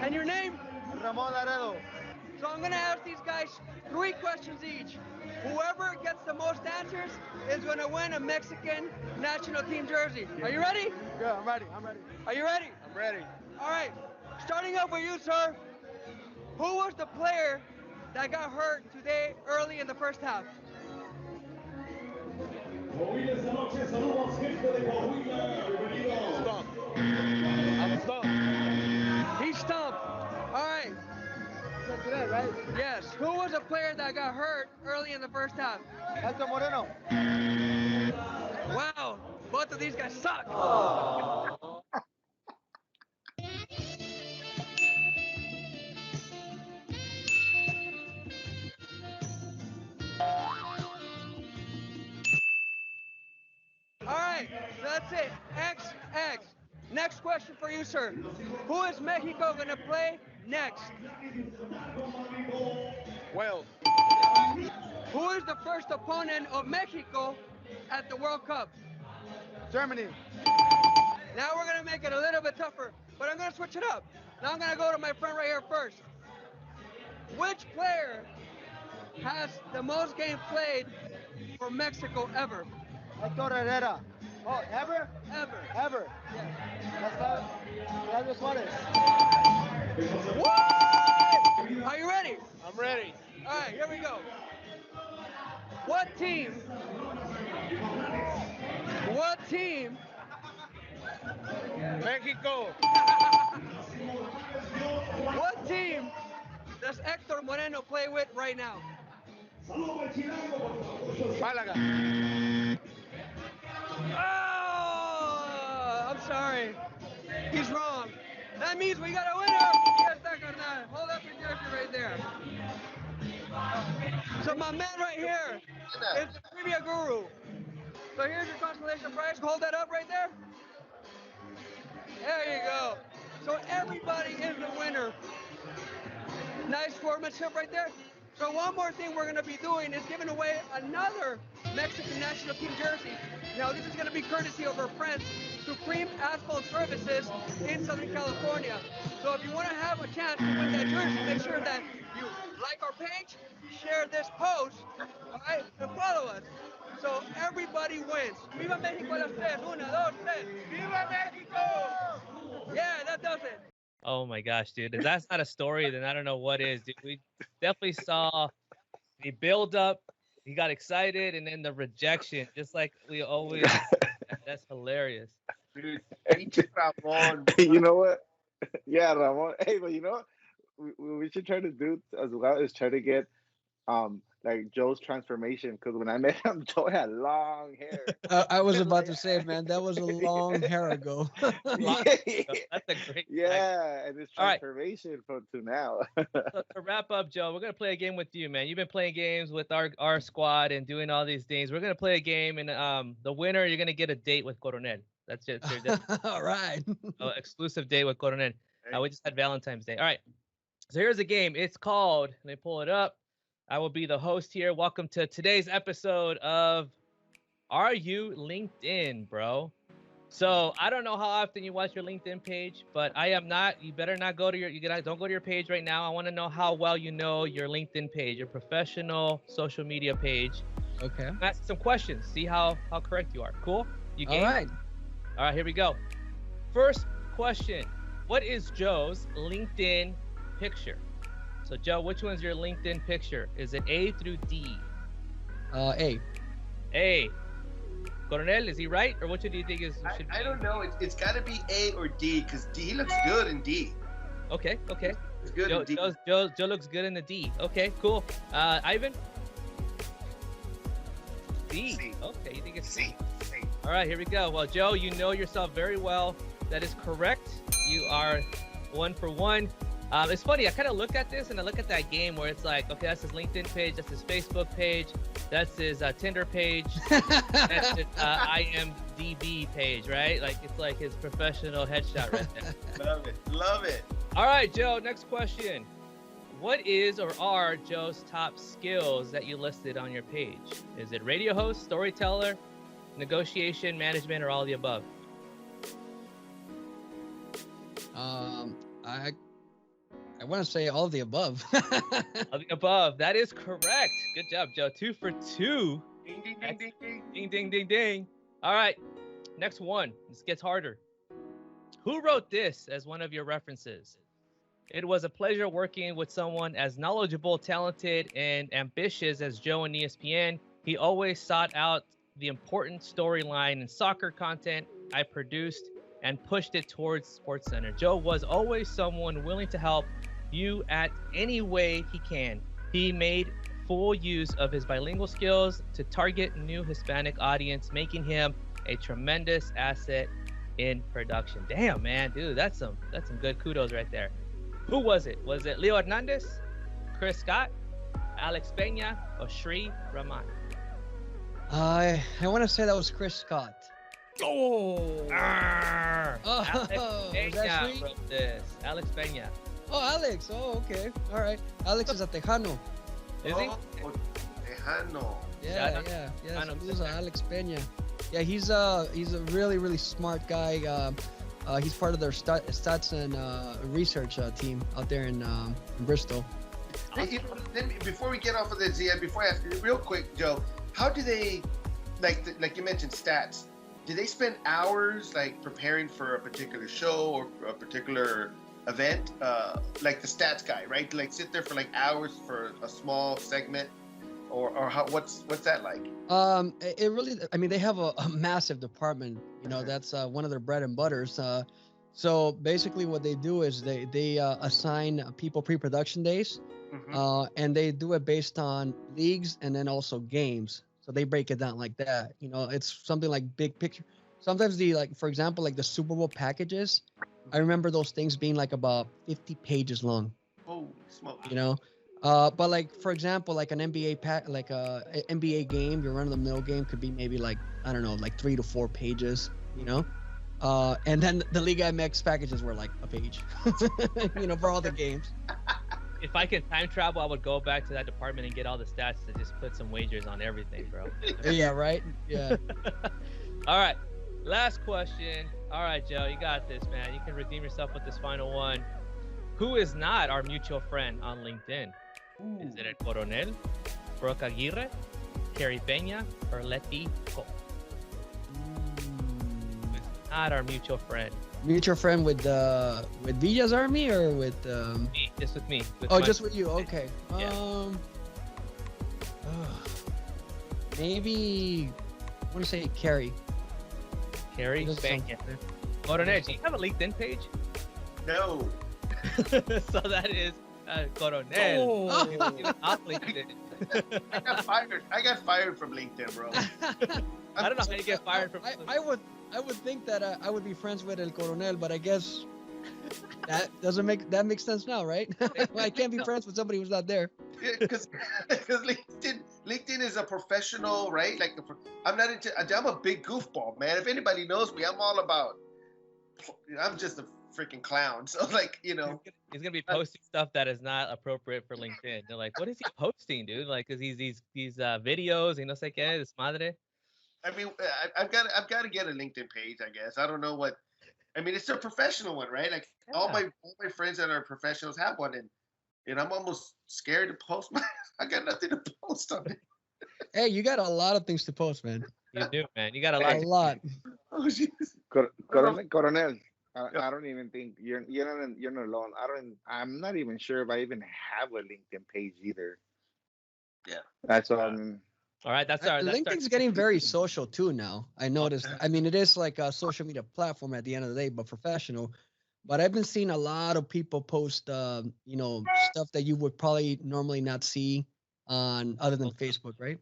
And your name? Ramon Laredo. So I'm gonna ask these guys 3 questions each. Whoever gets the most answers is gonna win a Mexican national team jersey. Are you ready? Yeah, I'm ready. Are you ready? I'm ready. All right, starting off with you, sir. Who was the player that got hurt today early in the first half? Stumped. I'm stumped. He stumped. All right. Today, right? Yes. Who was a player that got hurt early in the first half? Hector Moreno. Wow. Both of these guys suck. All right, so that's it. XX. Next question for you, sir. Who is Mexico going to play next? Wales. Who is the first opponent of Mexico at the World Cup? Germany. Now we're going to make it a little bit tougher, but I'm going to switch it up. Now I'm going to go to my friend right here first. Which player has the most games played for Mexico ever? Hector Herrera. Oh, ever? Ever. Yeah. That's Suarez. What? Are you ready? I'm ready. All right, here we go. What team Mexico. What team does Hector Moreno play with right now? Málaga. Oh, I'm sorry. He's wrong. That means we got a winner. Yes, Daca. Hold up your jersey right there. So my man right here is the trivia guru. So here's your consolation prize. Hold that up right there. There you go. So everybody is the winner. Nice sportsmanship right there. So one more thing we're going to be doing is giving away another Mexican national team jersey. Now this is going to be courtesy of our friends, Supreme Asphalt Services in Southern California. So if you want to have a chance to win that jersey, make sure that you like our page, share this post, all right, and follow us. So everybody wins. Viva Mexico a las tres. Una, dos, tres. Viva Mexico! Yeah, that does it. Oh my gosh, dude. If that's not a story, then I don't know what is, dude. We definitely saw the build up. He got excited, and then the rejection, just like we always. That's hilarious. Dude, Ramon. You know what? Yeah, Ramon. Hey, but you know what we should try to do as well is try to get like Joe's transformation, because when I met him, Joe had long hair. I was about to say, man, that was a long hair ago. That's a great. Yeah, and his transformation from to now. So to wrap up, Joe, we're gonna play a game with you, man. You've been playing games with our squad and doing all these things. We're gonna play a game, and the winner, you're gonna get a date with Coronel. That's it. All right. Exclusive date with Coronel. We just had Valentine's Day. All right. So here's the game. It's called. Let me pull it up. I will be the host here. Welcome to today's episode of Are You LinkedIn, bro? So I don't know how often you watch your LinkedIn page, but I am not. You better not go to don't go to your page right now. I want to know how well you know your LinkedIn page, your professional social media page. Okay. Ask some questions. See how correct you are. Cool? You game? All right. All right, here we go. First question. What is Joe's LinkedIn picture? So, Joe, which one's your LinkedIn picture? Is it A through D? A. A. Coronel, is he right? Or which one do you think should be? I don't know. It's got to be A or D, because D looks good in D. Okay. It's good in D. Joe looks good in the D. Okay, cool. Ivan? D. C. Okay, you think it's C. C. All right, here we go. Well, Joe, you know yourself very well. That is correct. You are 1 for 1. It's funny, I kind of look at this and I look at that game where it's like, okay, that's his LinkedIn page, that's his Facebook page, that's his Tinder page, that's his IMDb page, right? Like, it's like his professional headshot right there. Love it. All right, Joe, next question. What is or are Joe's top skills that you listed on your page? Is it radio host, storyteller, negotiation, management, or all of the above? I want to say all of the above. All of the above. That is correct. Good job, Joe. 2 for 2. Ding, ding, ding, ding, ding. Ding, ding, ding, ding. All right. Next one. This gets harder. Who wrote this as one of your references? It was a pleasure working with someone as knowledgeable, talented, and ambitious as Joe in ESPN. He always sought out the important storyline and soccer content I produced and pushed it towards SportsCenter. Joe was always someone willing to help you at any way he can. He made full use of his bilingual skills to target new Hispanic audience, making him a tremendous asset in production. Damn, man, dude, that's some good kudos right there. Who was it? Was it Leo Hernandez, Chris Scott, Alex Peña, or Sri Rahman? I want to say that was Chris Scott. Oh, Alex is that Peña Sri? wrote this. Alex Peña. Oh, Alex. Oh, okay. All right. Alex is a Tejano. Is he? Tejano. Yeah. Tejano. So this is Alex Peña. Yeah, he's a really, really smart guy. He's part of their stats and research team out there in Bristol. Hey, then before we get off of this, before I ask you real quick, Joe, how do they, like you mentioned, stats? Do they spend hours like preparing for a particular show or a particular event, like the stats guy, right? Like sit there for like hours for a small segment, or how? What's that like? It really, I mean, they have a massive department. You know, that's one of their bread and butters. So basically, what they do is they assign people pre-production days, and they do it based on leagues and then also games. So they break it down like that. You know, it's something like big picture. Sometimes for example, like the Super Bowl packages, I remember those things being like about 50 pages long. Holy smoke! You know, but like for example, like an NBA NBA game, your run-of-the-mill game could be maybe like, I don't know, like 3 to 4 pages. You know, and then the Liga MX packages were like a page. You know, for all the games. If I can time travel, I would go back to that department and get all the stats to just put some wagers on everything, bro. Yeah, right. Yeah. All right, last question. All right, Joe, you got this, man. You can redeem yourself with this final one. Who is not our mutual friend on LinkedIn? Is it El Coronel, Brooke Aguirre, Carrie Peña, or Leti Cole? Who's not our mutual friend? Mutual friend with Villa's army or with Me, just with me. just with you. Okay. Yeah. Maybe I want to say Carrie. Carrie Doesn't sound Peña. familiar. Coronel, do you have a LinkedIn page? No. So that is Coronel. Oh. Off LinkedIn. I got fired from LinkedIn, bro. I don't know how you get fired from. I would think that I would be friends with El Coronel, but I guess that makes sense now, right? I can't be friends with somebody who's not there. Because LinkedIn is a professional, right? Like I'm a big goofball, man. If anybody knows me, I'm just a freaking clown. So like, He's gonna be posting stuff that is not appropriate for LinkedIn. They're like, what is he posting, dude? Like, cause these videos, y no sé qué, desmadre. I mean, I've got to get a LinkedIn page, I guess. I don't know what. I mean, it's a professional one, right? Like all my friends that are professionals have one, and I'm almost scared to post my. I got nothing to post on it. Hey, you got a lot of things to post, man. You do, man. You got a A lot. Oh, jeez. Coronel, I don't even think you're not alone. I'm not even sure if I even have a LinkedIn page either. Yeah. That's what I'm. All right, that's our. LinkedIn's getting very social too now. I noticed. I mean, it is like a social media platform at the end of the day, but professional. But I've been seeing a lot of people post, stuff that you would probably normally not see on other than Facebook, right?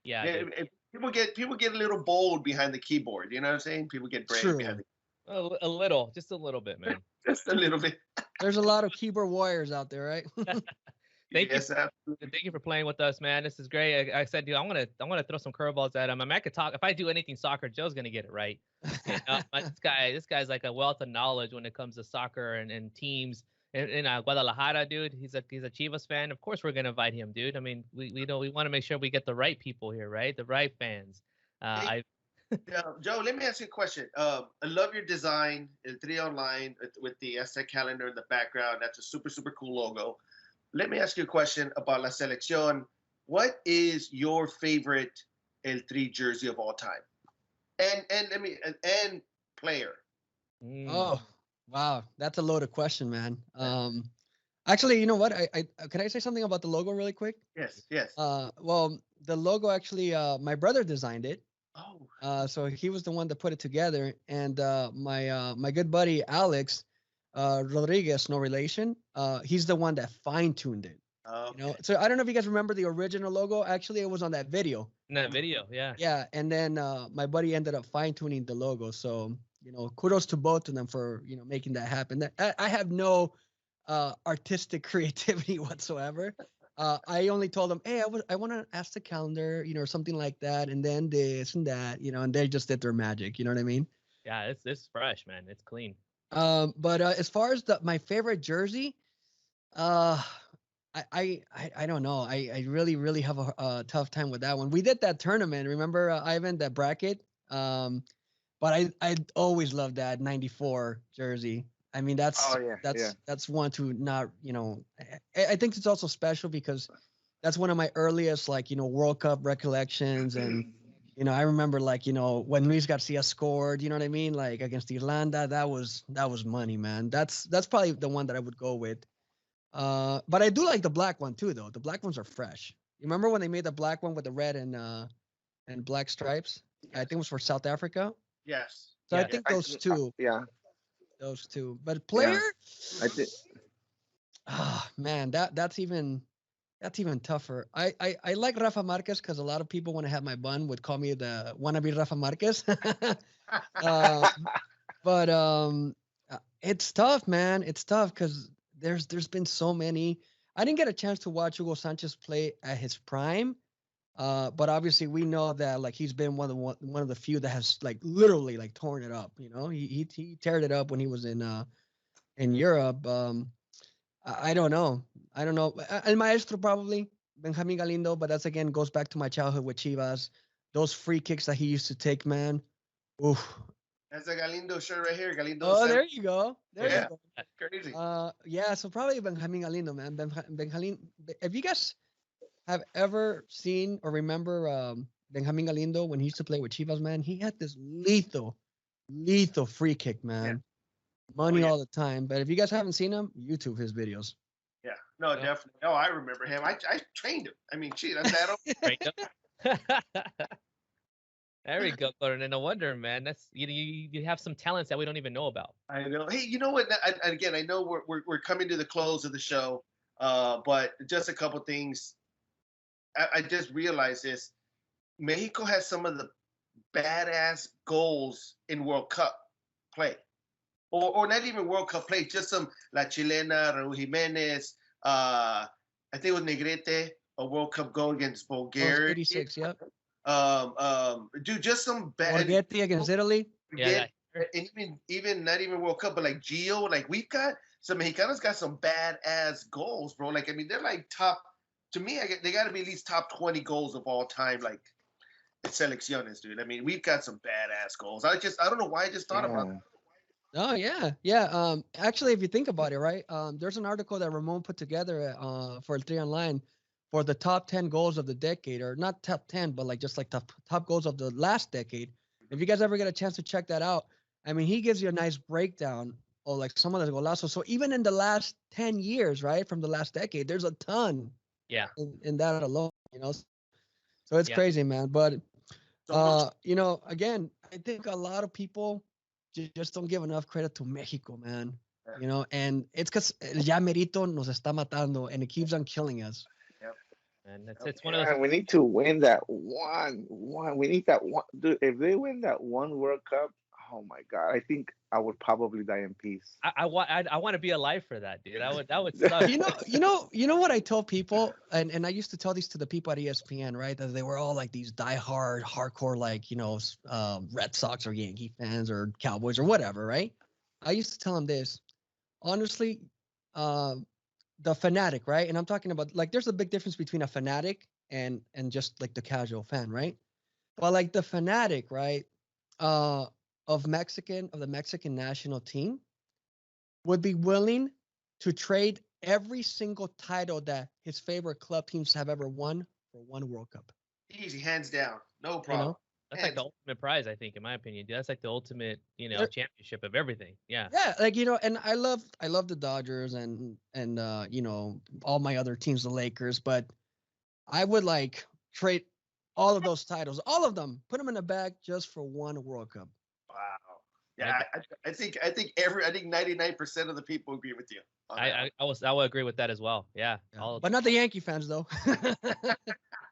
Yeah. And people get a little bold behind the keyboard. You know what I'm saying? People get brave True. behind Just a little bit, man. just a little bit. There's a lot of keyboard warriors out there, right? Thank Yes, you. Thank you for playing with us, man. This is great. I said, dude, I'm gonna throw some curveballs at him. I mean, I could talk. If I do anything soccer, Joe's gonna get it right. This guy's like a wealth of knowledge when it comes to soccer and teams. In Guadalajara, dude, he's a Chivas fan. Of course, we're gonna invite him, dude. I mean, we want to make sure we get the right people here, right? The right fans. Joe, let me ask you a question. I love your design, El Tri Online, with the Aztec calendar in the background. That's a super, super cool logo. Let me ask you a question about La Selección. What is your favorite El Tri jersey of all time? And player. Oh, wow, that's a loaded question, man. Actually, you know what? I can I say something about the logo really quick? Yes. Well, the logo actually, my brother designed it. Oh. So he was the one that put it together, and my good buddy Alex Rodriguez, no relation. He's the one that fine-tuned it. Okay. So I don't know if you guys remember the original logo. Actually, it was on that video. In that video, yeah. Yeah, and then my buddy ended up fine-tuning the logo. So kudos to both of them for making that happen. I have no artistic creativity whatsoever. I only told them, hey, I want to ask the calendar, or something like that, and then this and that, and they just did their magic. You know what I mean? Yeah, it's fresh, man. It's clean. But as far as my favorite jersey, I don't know. I really have a tough time with that one. We did that tournament, remember, Ivan, that bracket? But I always loved that 94 jersey. I mean, that's one to not, I think it's also special because that's one of my earliest, World Cup recollections. And, I remember when Luis Garcia scored, you know what I mean? Like against Irlanda, that was money, man. That's probably the one that I would go with. But I do like the black one too, though. The black ones are fresh. You remember when they made the black one with the red and black stripes? Yes. I think it was for South Africa. Yes. So I think those two. Yeah. Those two. But player? Yeah, I did. Man, that's even tougher. I like Rafa Marquez because a lot of people want to have my bun would call me the wannabe Rafa Marquez. But it's tough, man. It's tough because there's been so many. I didn't get a chance to watch Hugo Sanchez play at his prime. But obviously we know that he's been one of the few that has literally torn it up. He teared it up when he was in Europe. I don't know. I don't know. El Maestro probably Benjamin Galindo, but that's again goes back to my childhood with Chivas. Those free kicks that he used to take, man. Oof. That's a Galindo shirt right here. Galindo. Oh, there you go. There Yeah. you go. Crazy. Yeah. So probably Benjamin Galindo, man. Benjamin. If you guys have ever seen or remember Benjamin Galindo when he used to play with Chivas, man, he had this lethal free kick, man. Money all the time. But if you guys haven't seen him, YouTube his videos. Yeah, no, definitely. Oh, I remember him. I trained him. I mean, gee, that's that. There we go, Coronel. No wonder, man. That's you have some talents that we don't even know about. I know. Hey, you know what? Again, I know we're coming to the close of the show, but just a couple things. I just realized this. Mexico has some of the badass goals in World Cup play. Or not even World Cup play, just some La Chilena, Raul Jimenez, I think it was Negrete, a World Cup goal against Bulgaria. 86, yep. Dude, just some bad. Borghetti against Italy. Yeah. And even not even World Cup, but like Gio, like we've got some Mexicanos got some badass goals, bro. Like I mean, they're like top. To me, they got to be at least top 20 goals of all time, like selecciones, dude. I mean, we've got some badass goals. I don't know why I just thought about it. Oh yeah. Actually, if you think about it, right? There's an article that Ramon put together for Tri Online for the top 10 goals of the decade, or not top 10, but like just like top goals of the last decade. If you guys ever get a chance to check that out, I mean, he gives you a nice breakdown of like some of the golazos. So even in the last 10 years, right, from the last decade, there's a ton. Yeah. In that alone, you know. So it's crazy, man. But you know, again, I think a lot of people just don't give enough credit to Mexico, man. You know, and it's because ya merito nos está matando, and it keeps on killing us. Yep. And it's one of those. We need to win that one. We need that one. Dude, if they win that one World Cup, oh my God, I think I would probably die in peace. I want to be alive for that, dude. That would suck. You know what I tell people, and I used to tell these to the people at ESPN, right? That they were all like these diehard, hardcore, like, you know, Red Sox or Yankee fans or Cowboys or whatever, right? I used to tell them this. Honestly, the fanatic, right? And I'm talking about, like, there's a big difference between a fanatic and just like the casual fan, right? But like the fanatic, right? Of the Mexican national team would be willing to trade every single title that his favorite club teams have ever won for one World Cup. Easy, hands down, no problem. You know? That's like the ultimate prize, I think, in my opinion. That's like the ultimate, you know, championship of everything. Yeah. Yeah, like, you know, and I love the Dodgers and you know, all my other teams, the Lakers, but I would like trade all of those titles, all of them, put them in a bag just for one World Cup. Wow. Yeah, I think 99% of the people agree with you. I would agree with that as well. Yeah. But not the Yankee fans though.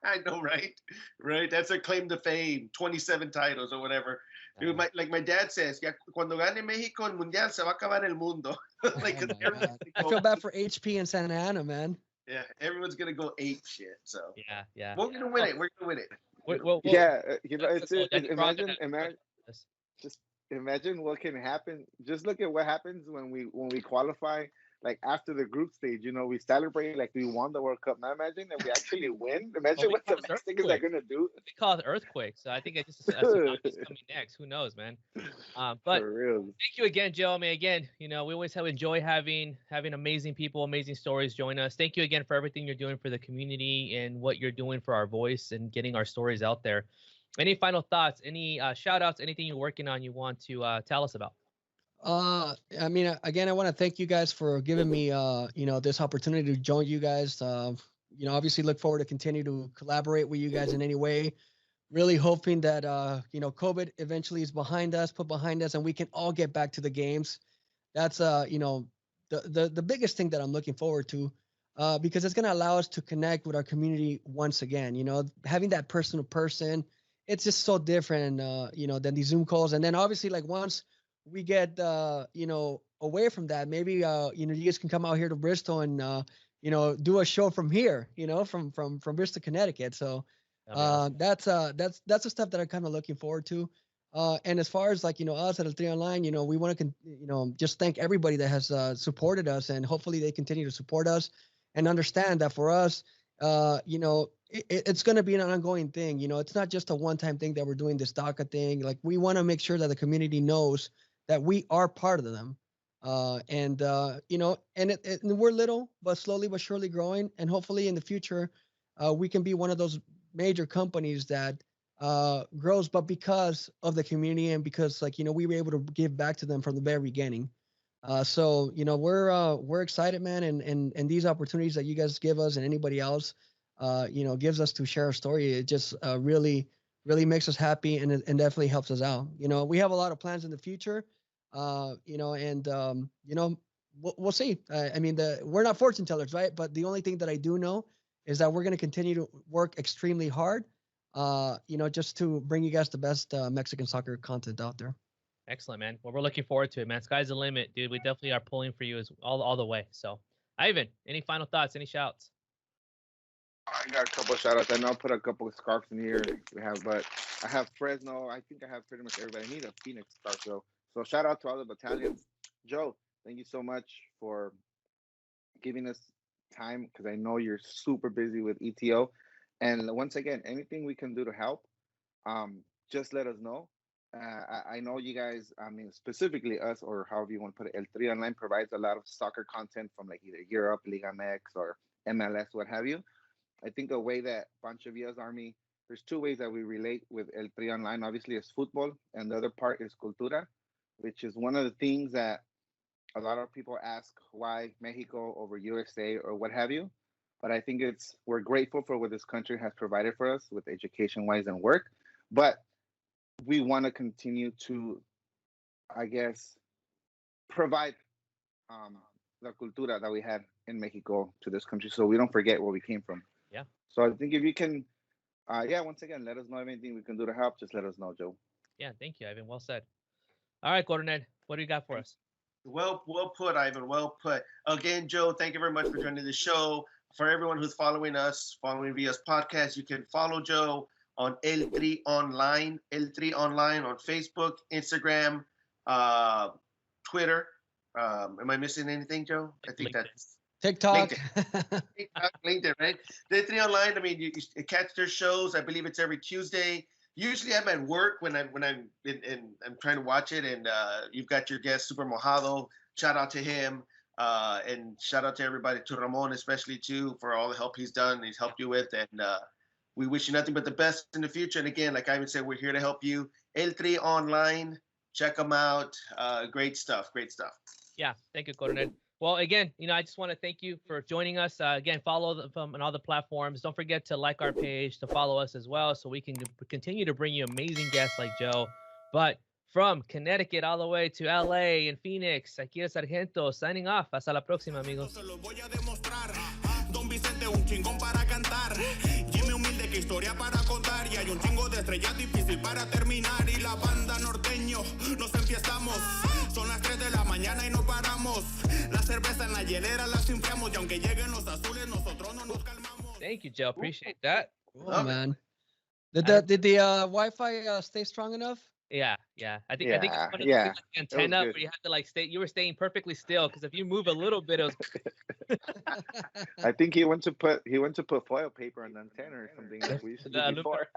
I know, right? Right. That's a claim to fame. 27 titles or whatever. Dude, like my dad says, ya cuando gane México el mundial se va a acabar el mundo. Like, I feel bad for HP and Santa Ana, man. Yeah, everyone's gonna go ape shit. So yeah. We're gonna win it. We're gonna win it. Yeah, you know, imagine what can happen. Just look at what happens when we qualify. Like after the group stage, you know, we celebrate like we won the World Cup. Now imagine that we actually win. Imagine what the Mexicans are gonna do. They call it earthquake. So I think it's just coming next. Who knows, man? But for real. Thank you again, Joe. I mean, again, you know, we always enjoy having amazing people, amazing stories join us. Thank you again for everything you're doing for the community and what you're doing for our voice and getting our stories out there. Any final thoughts? Any shout outs? Anything you're working on you want to tell us about? I mean, again, I want to thank you guys for giving me, you know, this opportunity to join you guys. You know, obviously look forward to continue to collaborate with you guys in any way. Really hoping that, you know, COVID eventually is put behind us, and we can all get back to the games. That's, you know, the biggest thing that I'm looking forward to, because it's going to allow us to connect with our community once again. You know, having that person to person, it's just so different, you know, than these Zoom calls. And then obviously, like, once we get, you know, away from that, maybe, you know, you guys can come out here to Bristol and, you know, do a show from here, you know, from Bristol, Connecticut. So that's the stuff that I'm kind of looking forward to. And as far as like, us at El Tri Online, we want to, just thank everybody that has supported us, and hopefully they continue to support us and understand that for us, it's going to be an ongoing thing. It's not just a one-time thing that we're doing this DACA thing. Like, we want to make sure that the community knows that we are part of them. And we're little, but slowly but surely growing. And hopefully in the future, we can be one of those major companies that grows, but because of the community and because we were able to give back to them from the very beginning. So we're excited, man, and these opportunities that you guys give us and anybody else gives us to share our story, it just really makes us happy, and definitely helps us out. We have a lot of plans in the future, we'll see. We're not fortune tellers, right? But the only thing that I do know is that we're going to continue to work extremely hard, just to bring you guys the best Mexican soccer content out there. Excellent, man. Well, we're looking forward to it, man. Sky's the limit, dude. We definitely are pulling for you all the way. So, Ivan, any final thoughts? Any shouts? I got a couple of shout outs. I know I put a couple of scarves in here. But I have Fresno. I think I have pretty much everybody. I need a Phoenix scarf though. So shout out to all the battalions. Joe, thank you so much for giving us time, because I know you're super busy with ETO. And once again, anything we can do to help, just let us know. I know you guys, specifically us, or however you want to put it, El Tri Online provides a lot of soccer content from like either Europe, Liga MX, or MLS, what have you. I think a way that Pancho Villa's Army, there's two ways that we relate with El Tri Online. Obviously, is football, and the other part is cultura, which is one of the things that a lot of people ask why Mexico over USA or what have you. But I think we're grateful for what this country has provided for us with education-wise and work. But we want to continue to, I guess, provide the cultura that we had in Mexico to this country, so we don't forget where we came from. Yeah. So I think if you can, once again, let us know anything we can do to help. Just let us know, Joe. Yeah, thank you, Ivan. Well said. All right, Coronel, what do you got for us? Well put, Ivan. Well put. Again, Joe, thank you very much for joining the show. For everyone who's following Via's podcast, you can follow Joe on El Tri Online on Facebook, Instagram, Twitter. Am I missing anything, Joe? I think that's TikTok. LinkedIn, right? El Tri Online. You catch their shows. I believe it's every Tuesday. Usually I'm at work when I'm trying to watch it, and you've got your guest Super Mojado. Shout out to him, and shout out to everybody, to Ramon especially too, for all the help he's done. He's helped you with, and we wish you nothing but the best in the future. And again, like Ivan said, we're here to help you. El Tri Online, check them out. Great stuff. Yeah, thank you, Coronel. Well, again, I just want to thank you for joining us. Again, follow them on all the platforms. Don't forget to like our page, to follow us as well, so we can continue to bring you amazing guests like Joe. But from Connecticut all the way to LA and Phoenix, aquí es Zargento, signing off. Hasta la próxima, amigos. Don Vicente, un chingón para cantar. Jimmy humilde, que historia para contar. Y hay un chingo de estrellas difícil para terminar. Y la banda norteño, nos enfiestamos. Son las 3 de la mañana y no paramos. La cerveza en la hielera las enfriamos. Y aunque lleguen los azules, nosotros no nos calmamos. Thank you, Joe. Appreciate that. Cool, man. Did the Wi-Fi stay strong enough? Yeah. I think it's one of the antenna where you have to you were staying perfectly still, because if you move a little bit, it was. I think he went to put foil paper on the antenna or something like we used to do before.